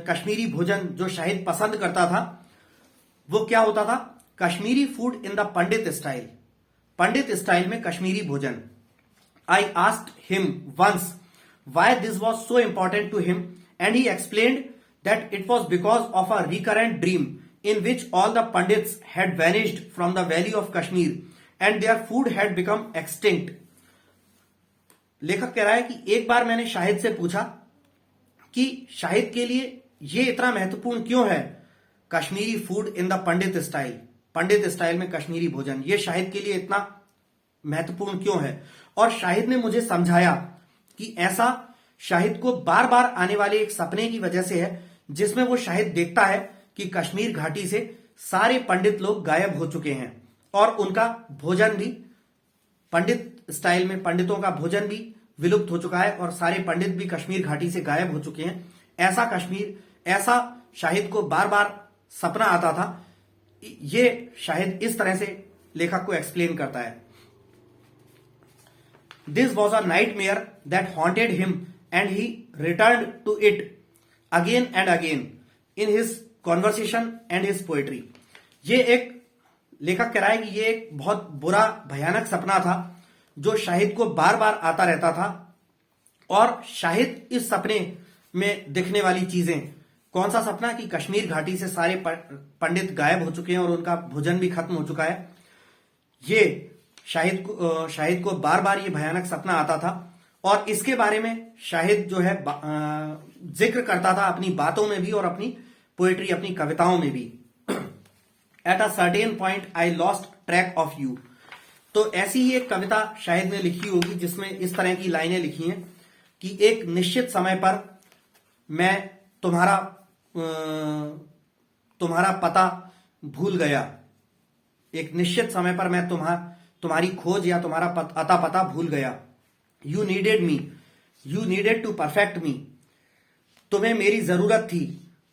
कश्मीरी भोजन जो शाहिद पसंद करता था वो क्या होता था? Kashmiri food in the Pandit style. Pandit style में कश्मीरी भोजन। I asked him once why this was so important to him and he explained that it was because of a recurrent dream in which all the pandits had vanished from the valley of Kashmir and their food had become extinct. लेखक कह रहा है कि एक बार मैंने शाहिद से पूछा कि शाहिद के लिए ये इतना महत्वपूर्ण क्यों है Kashmiri food in the Pandit style, Pandit style में कश्मीरी भोजन, ये शाहिद के लिए इतना महत्वपूर्ण क्यों है। और शाहिद ने मुझे समझाया कि ऐसा शाहिद को बार बार आने वाले एक सपने की वजह से है, जिसमें वो शाहिद देखता है कि कश्मीर घाटी से सारे पंडित लोग गायब हो चुके हैं और उनका भोजन भी पंडित स्टाइल में, पंडितों का भोजन भी विलुप्त हो चुका है और सारे पंडित भी कश्मीर घाटी से गायब हो चुके हैं। ऐसा शाहिद को बार बार सपना आता था। ये शाहिद इस तरह से लेखक को एक्सप्लेन करता है। This was a nightmare that haunted him and he return to it again and again in his conversation and his poetry. ये एक लेखक कह रहा है कि ये एक बहुत बुरा भयानक सपना था जो शाहिद को बार बार आता रहता था, और शाहिद इस सपने में दिखने वाली चीजें, कौन सा सपना कि कश्मीर घाटी से सारे पंडित गायब हो चुके हैं और उनका भोजन भी खत्म हो चुका है, ये शाहिद को बार बार ये भयानक सपना आता था। और इसके बारे में शाहिद जो है जिक्र करता था अपनी बातों में भी और अपनी पोएट्री, अपनी कविताओं में भी। At a certain point I lost track of you. तो ऐसी ही एक कविता शाहिद ने लिखी होगी जिसमें इस तरह की लाइनें लिखी हैं कि एक निश्चित समय पर मैं तुम्हारा पता भूल गया। एक निश्चित समय पर मैं तुम्हारी खोज या तुम्हारा अता पता भूल गया। You needed me, you needed to perfect me. तुम्हें मेरी जरूरत थी,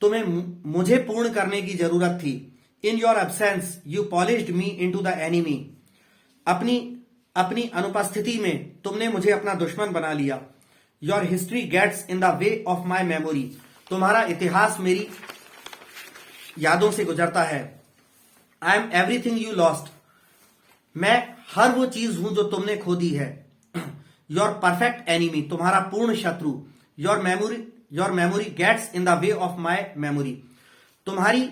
तुम्हें मुझे पूर्ण करने की जरूरत थी। In your absence you polished me into the enemy. अपनी अनुपस्थिति में तुमने मुझे अपना दुश्मन बना लिया। Your history gets in the way of my memory. तुम्हारा इतिहास मेरी यादों से गुजरता है। I am everything you lost. मैं हर वो चीज हूं जो तुमने खो दी है। योर परफेक्ट एनिमी, तुम्हारा पूर्ण शत्रु। Your memory gets in the way of my memory. तुम्हारी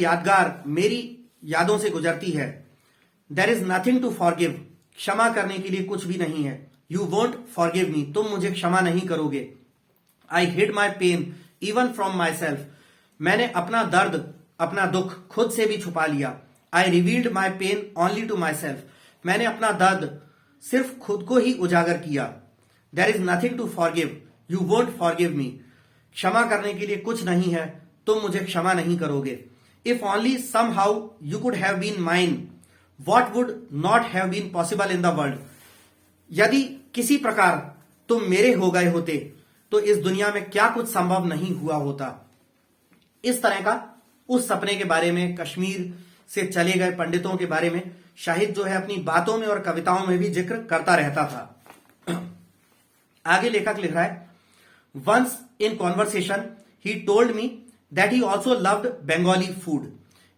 यादगार मेरी यादों से गुजरती है। There is nothing to forgive. क्षमा करने के लिए कुछ भी नहीं है। यू वोंट फॉरगिव मी, तुम मुझे क्षमा नहीं करोगे। I hid my pain even from myself. मैंने अपना दर्द, अपना दुख खुद से भी छुपा लिया। I revealed my pain only to myself. मैंने अपना दर्द सिर्फ खुद को ही उजागर किया। There is nothing to forgive, you won't forgive me. क्षमा करने के लिए कुछ नहीं है, तुम मुझे क्षमा नहीं करोगे। If only somehow you could have been mine, what would not have been possible in the world. यदि किसी प्रकार तुम मेरे हो गए होते तो इस दुनिया में क्या कुछ संभव नहीं हुआ होता। इस तरह का उस सपने के बारे में, कश्मीर से चले गए पंडितों के बारे में शाहिद जो है अपनी बातों में और कविताओं में भी जिक्र करता रहता था। आगे लेखक लिख रहा है, once in conversation he told me that he also loved Bengali food.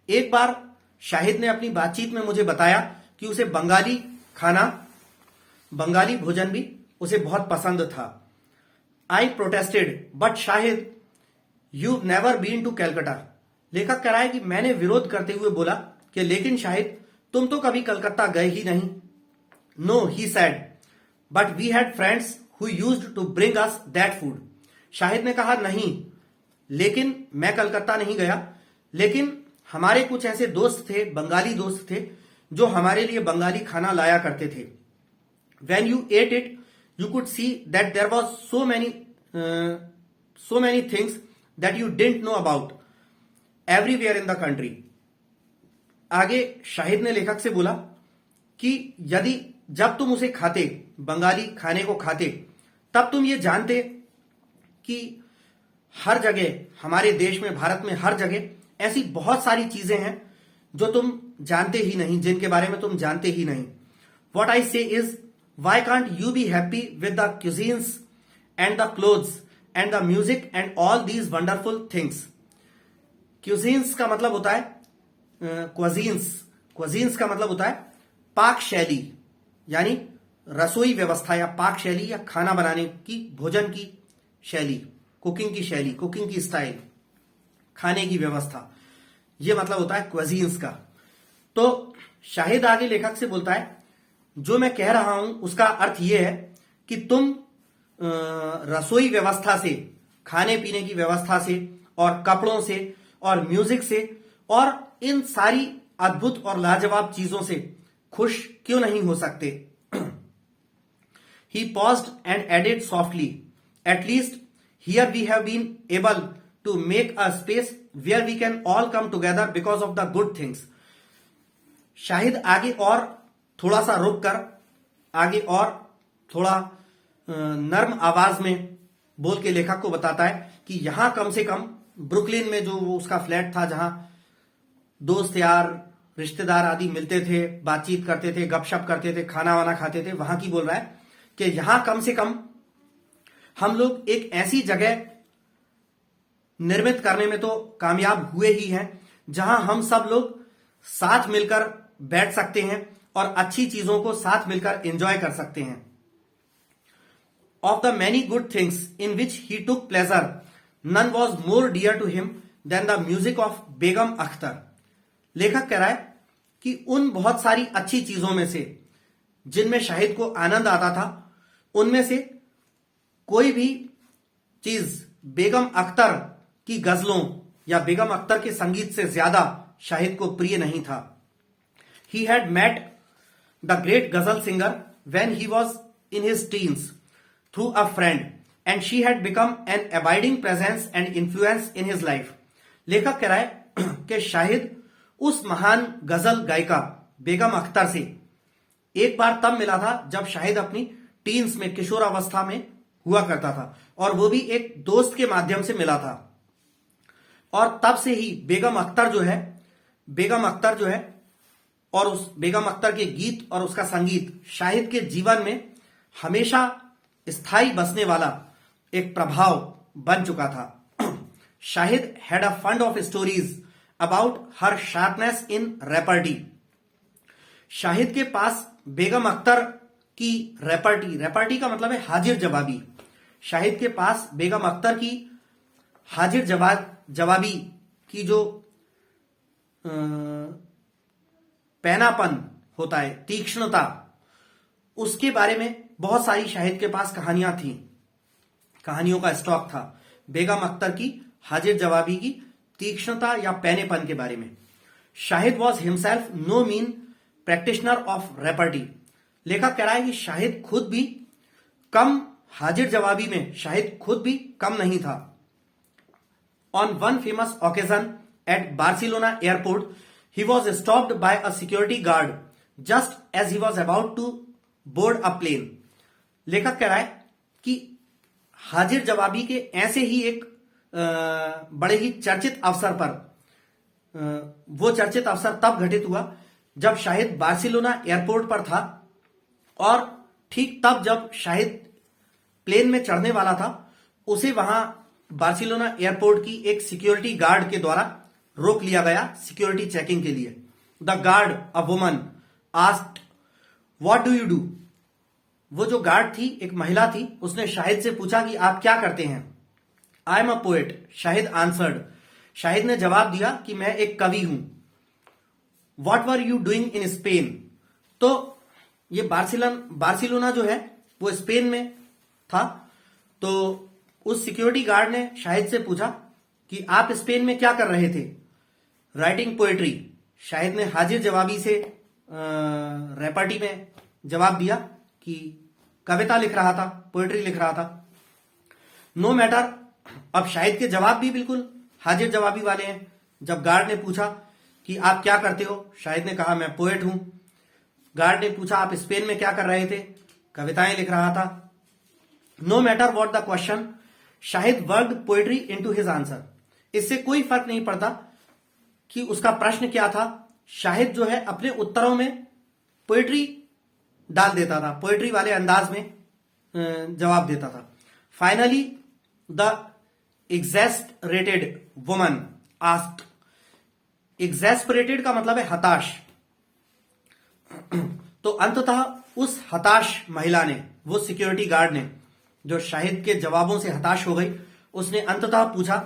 एक बार शाहिद ने अपनी बातचीत में मुझे बताया कि उसे बंगाली भोजन भी उसे बहुत पसंद था। I protested but Shahid you never been to Calcutta. लेखक कह रहा है कि मैंने विरोध करते हुए बोला कि लेकिन शाहिद तुम तो कभी कलकत्ता गए ही नहीं। No, he said, but we had friends who used to bring us that food. Shahid ने कहा नहीं, लेकिन मैं कलकत्ता नहीं गया, लेकिन हमारे कुछ ऐसे दोस्त थे, बंगाली दोस्त थे, जो हमारे लिए बंगाली खाना लाया करते थे। When you ate it, you could see that there was so many things that you didn't know about everywhere in the country. आगे शाहिद ने लेखक से बोला कि जब तुम उसे खाते, बंगाली खाने को खाते, तब तुम ये जानते कि हर जगह, हमारे देश में, भारत में हर जगह ऐसी बहुत सारी चीजें हैं जो तुम जानते ही नहीं, जिनके बारे में तुम जानते ही नहीं। What I say is, why can't you be happy with the cuisines and the clothes and the music and all these wonderful things? Cuisines का मतलब होता है cuisines का मतलब होता है पाक शैली, यानी रसोई व्यवस्था या पाक शैली या खाना बनाने की, भोजन की शैली, कुकिंग की स्टाइल, खाने की व्यवस्था, ये मतलब होता है cuisines का। तो शाहिद आगे लेखक से बोलता है, जो मैं कह रहा हूं उसका अर्थ यह है कि तुम रसोई व्यवस्था से, खाने पीने की व्यवस्था से और कपड़ों से और म्यूजिक से और इन सारी अद्भुत और लाजवाब चीजों से खुश क्यों नहीं हो सकते। He paused and added softly, "At least here we have been able to make a space where we can all come together because of the good things." Shahid आगे और थोड़ा सा रुक कर आगे और थोड़ा नर्म आवाज में बोल के लेखक को बताता है कि यहां कम से कम ब्रुकलिन में जो वो उसका फ्लैट था, जहां दोस्त यार रिश्तेदार आदि मिलते थे, बातचीत करते थे, गपशप करते थे, खाना वाना खाते थे, वहां की बोल रहा है कि यहां कम से कम हम लोग एक ऐसी जगह निर्मित करने में तो कामयाब हुए ही हैं जहां हम सब लोग साथ मिलकर बैठ सकते हैं और अच्छी चीजों को साथ मिलकर एंजॉय कर सकते हैं. Of the many good things in which he took pleasure, none was more dear to him than the music of Begum Akhtar. लेखक कह रहा है कि उन बहुत सारी अच्छी चीजों में से जिनमें शाहिद को आनंद आता था, उनमें से कोई भी चीज बेगम अख्तर की गजलों या बेगम अख्तर के संगीत से ज्यादा शाहिद को प्रिय नहीं था. He had met the great ghazal singer when he was in his teens through a friend and she had become an abiding presence and influence in his life. लेखक कह रहा है कि शाहिद उस महान गजल गायिका बेगम अख्तर से एक बार तब मिला था जब शाहिद अपनी टीन्स में, किशोरावस्था में हुआ करता था, और वो भी एक दोस्त के माध्यम से मिला था. और तब से ही बेगम अख्तर जो है और उस बेगम अख्तर के गीत और उसका संगीत शाहिद के जीवन में हमेशा स्थायी बसने वाला एक प्रभाव बन चुका था. Shahid had a fund of stories about her sharpness in repartee. Shahid के पास बेगम अख्तर की रेपर्टी का मतलब है हाजिर जवाबी. शाहिद के पास बेगम अख्तर की हाजिर जवाबी की जो पैनापन होता है, तीक्ष्णता, उसके बारे में बहुत सारी शाहिद के पास कहानियां थी, कहानियों का स्टॉक था बेगम अख्तर की हाजिर जवाबी की तीक्ष्णता या पैनेपन के बारे में. Shahid was himself no mean practitioner of repartee. लेखक कह रहा है कि शाहिद खुद भी कम हाजिर जवाबी में शाहिद खुद भी कम नहीं था. On one famous occasion at Barcelona airport he was stopped by a security guard just as he was about to board a plane. लेखक कह रहा है कि हाजिर जवाबी के ऐसे ही एक बड़े ही चर्चित अवसर पर, वो चर्चित अवसर तब घटित हुआ जब शाहिद बार्सिलोना एयरपोर्ट पर था, और ठीक तब जब शाहिद प्लेन में चढ़ने वाला था, उसे वहां बार्सिलोना एयरपोर्ट की एक सिक्योरिटी गार्ड के द्वारा रोक लिया गया सिक्योरिटी चेकिंग के लिए. The guard, a woman, asked what do you do. वो जो गार्ड थी एक महिला थी, उसने शाहिद से पूछा कि आप क्या करते हैं. I am a poet, Shahid answered. Shahid ने जवाब दिया कि मैं एक कवि हूं. What were you doing in Spain. तो ये बार्सिलोना जो है वो स्पेन में था. तो उस सिक्योरिटी गार्ड ने शाहिद से पूछा कि आप स्पेन में क्या कर रहे थे. Writing poetry. शाहिद ने हाजिर जवाबी से रेपर्टी में जवाब दिया कि कविता लिख रहा था, पोएट्री लिख रहा था. No matter. अब शाहिद के जवाब भी बिल्कुल हाजिर जवाबी वाले हैं. जब गार्ड ने पूछा कि आप क्या करते हो, शाहिद ने कहा मैं पोएट हूं. गार्ड ने पूछा आप स्पेन में क्या कर रहे थे, कविताएं लिख रहा था. No matter what the question, Shahid worked poetry into his answer. इससे कोई फर्क नहीं पड़ता कि उसका प्रश्न क्या था, शाहिद जो है अपने उत्तरों में पोएट्री डाल देता था, पोएट्री वाले अंदाज में जवाब देता था. Finally the exasperated woman asked. Exasperated का मतलब है हताश. तो अंततः उस हताश महिला ने, वो सिक्योरिटी गार्ड ने, जो शाहिद के जवाबों से हताश हो गई, उसने अंततः पूछा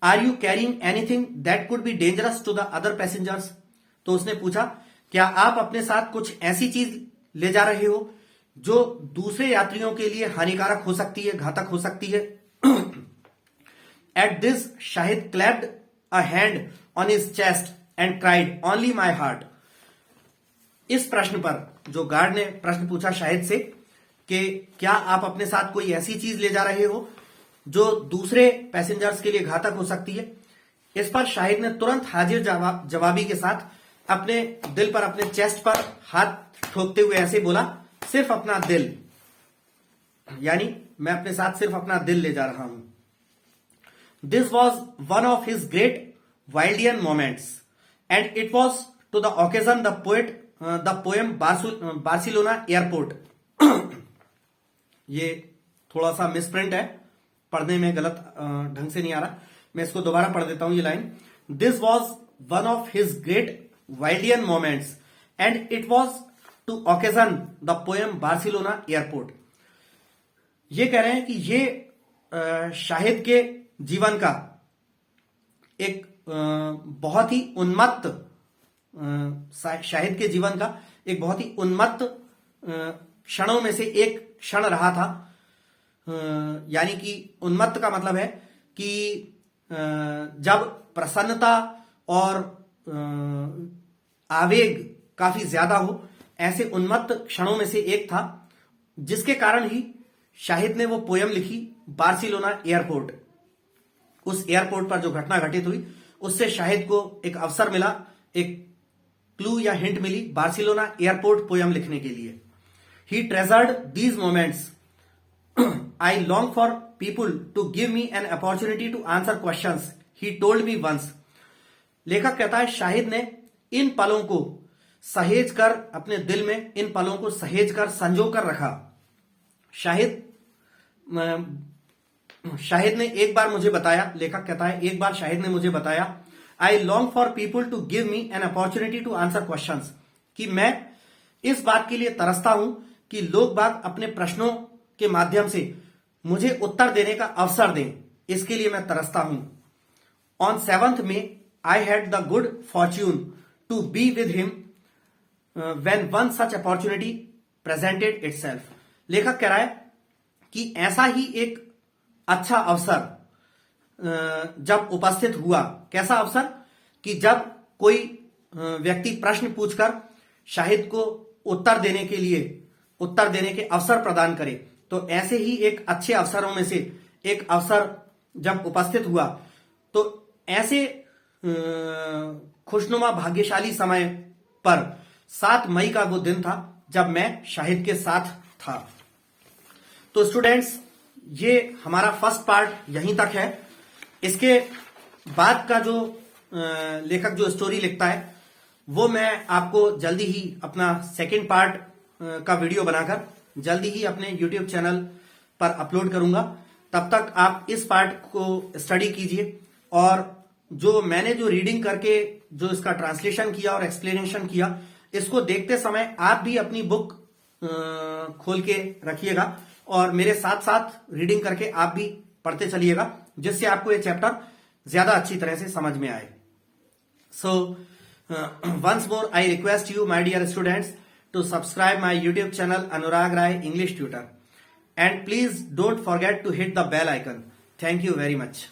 are you carrying anything that could be dangerous to the other passengers. तो उसने पूछा क्या आप अपने साथ कुछ ऐसी चीज ले जा रहे हो जो दूसरे यात्रियों के लिए हानिकारक हो सकती है, घातक हो सकती है. At this Shahid clapped a hand on his chest and cried only my heart. इस प्रश्न पर, जो गार्ड ने प्रश्न पूछा शाहिद से कि क्या आप अपने साथ कोई ऐसी चीज ले जा रहे हो जो दूसरे पैसेंजर्स के लिए घातक हो सकती है। इस पर शाहिद ने तुरंत हाजिर जवाबी के साथ अपने दिल पर, अपने चेस्ट पर हाथ ठोकते हुए ऐसे बोला, सिर्फ अपना दिल, यानी मैं अपने साथ सिर्फ अपना दिल ले जा रहा हूं। This was one of his great Wildean moments and it was to the occasion the poem Barcelona airport. ये थोड़ा सा मिसप्रिंट है, पढ़ने में गलत ढंग से नहीं आ रहा, मैं इसको दोबारा पढ़ देता हूं ये line. This was one of his great Wildean moments and it was to occasion the poem Barcelona airport. ये कह रहे हैं कि ये शाहिद के जीवन का एक बहुत ही उन्मत्त, शाहिद के जीवन का एक बहुत ही उन्मत्त क्षणों में से एक क्षण रहा था। यानी कि उन्मत्त का मतलब है कि जब प्रसन्नता और आवेग काफी ज्यादा हो, ऐसे उन्मत्त क्षणों में से एक था, जिसके कारण ही शाहिद ने वो पोयम लिखी बार्सिलोना एयरपोर्ट। उस एयरपोर्ट पर जो घटना घटित हुई उससे शाहिद को एक अवसर मिला, एक क्लू या हिंट मिली बार्सिलोना एयरपोर्ट पोयम लिखने के लिए। He treasured these moments, I long for people to give me an opportunity to answer questions he told me once. लेखक कहता है शाहिद ने इन पलों को सहेज कर, अपने दिल में इन पलों को सहेज कर, संजो कर रखा। शाहिद ने एक बार मुझे बताया, लेखक कहता है एक बार शाहिद ने मुझे बताया, I long for people to give me an opportunity to answer questions, कि मैं इस बात के लिए तरसता हूं कि लोग बाग अपने प्रश्नों के माध्यम से मुझे उत्तर देने का अवसर दें, इसके लिए मैं तरसता हूं। On 7th May I had the good fortune to be with him when one such opportunity presented itself. लेखक कह रहा है कि ऐसा ही एक अच्छा अवसर जब उपस्थित हुआ। कैसा अवसर? कि जब कोई व्यक्ति प्रश्न पूछकर शाहिद को उत्तर देने के अवसर प्रदान करे, तो ऐसे ही एक अच्छे अवसरों में से एक अवसर जब उपस्थित हुआ, तो ऐसे खुशनुमा भाग्यशाली समय पर 7 मई का वो दिन था जब मैं शाहिद के साथ था। तो स्टूडेंट्स, ये हमारा फर्स्ट पार्ट यहीं तक है। इसके बाद का जो लेखक जो स्टोरी लिखता है वो मैं आपको जल्दी ही अपना सेकंड पार्ट का वीडियो बनाकर जल्दी ही अपने YouTube चैनल पर अपलोड करूंगा। तब तक आप इस पार्ट को स्टडी कीजिए, और जो मैंने जो रीडिंग करके जो इसका ट्रांसलेशन किया और एक्सप्लेनेशन किया, इसको देखते समय आप भी अपनी बुक खोल के रखिएगा और मेरे साथ साथ रीडिंग करके आप भी पढ़ते चलिएगा, जिससे आपको ये चैप्टर ज्यादा अच्छी तरह से समझ में आए। So once more I request you my dear students to subscribe my YouTube channel Anurag Rai English tutor, and please don't forget to hit the bell icon. Thank you very much.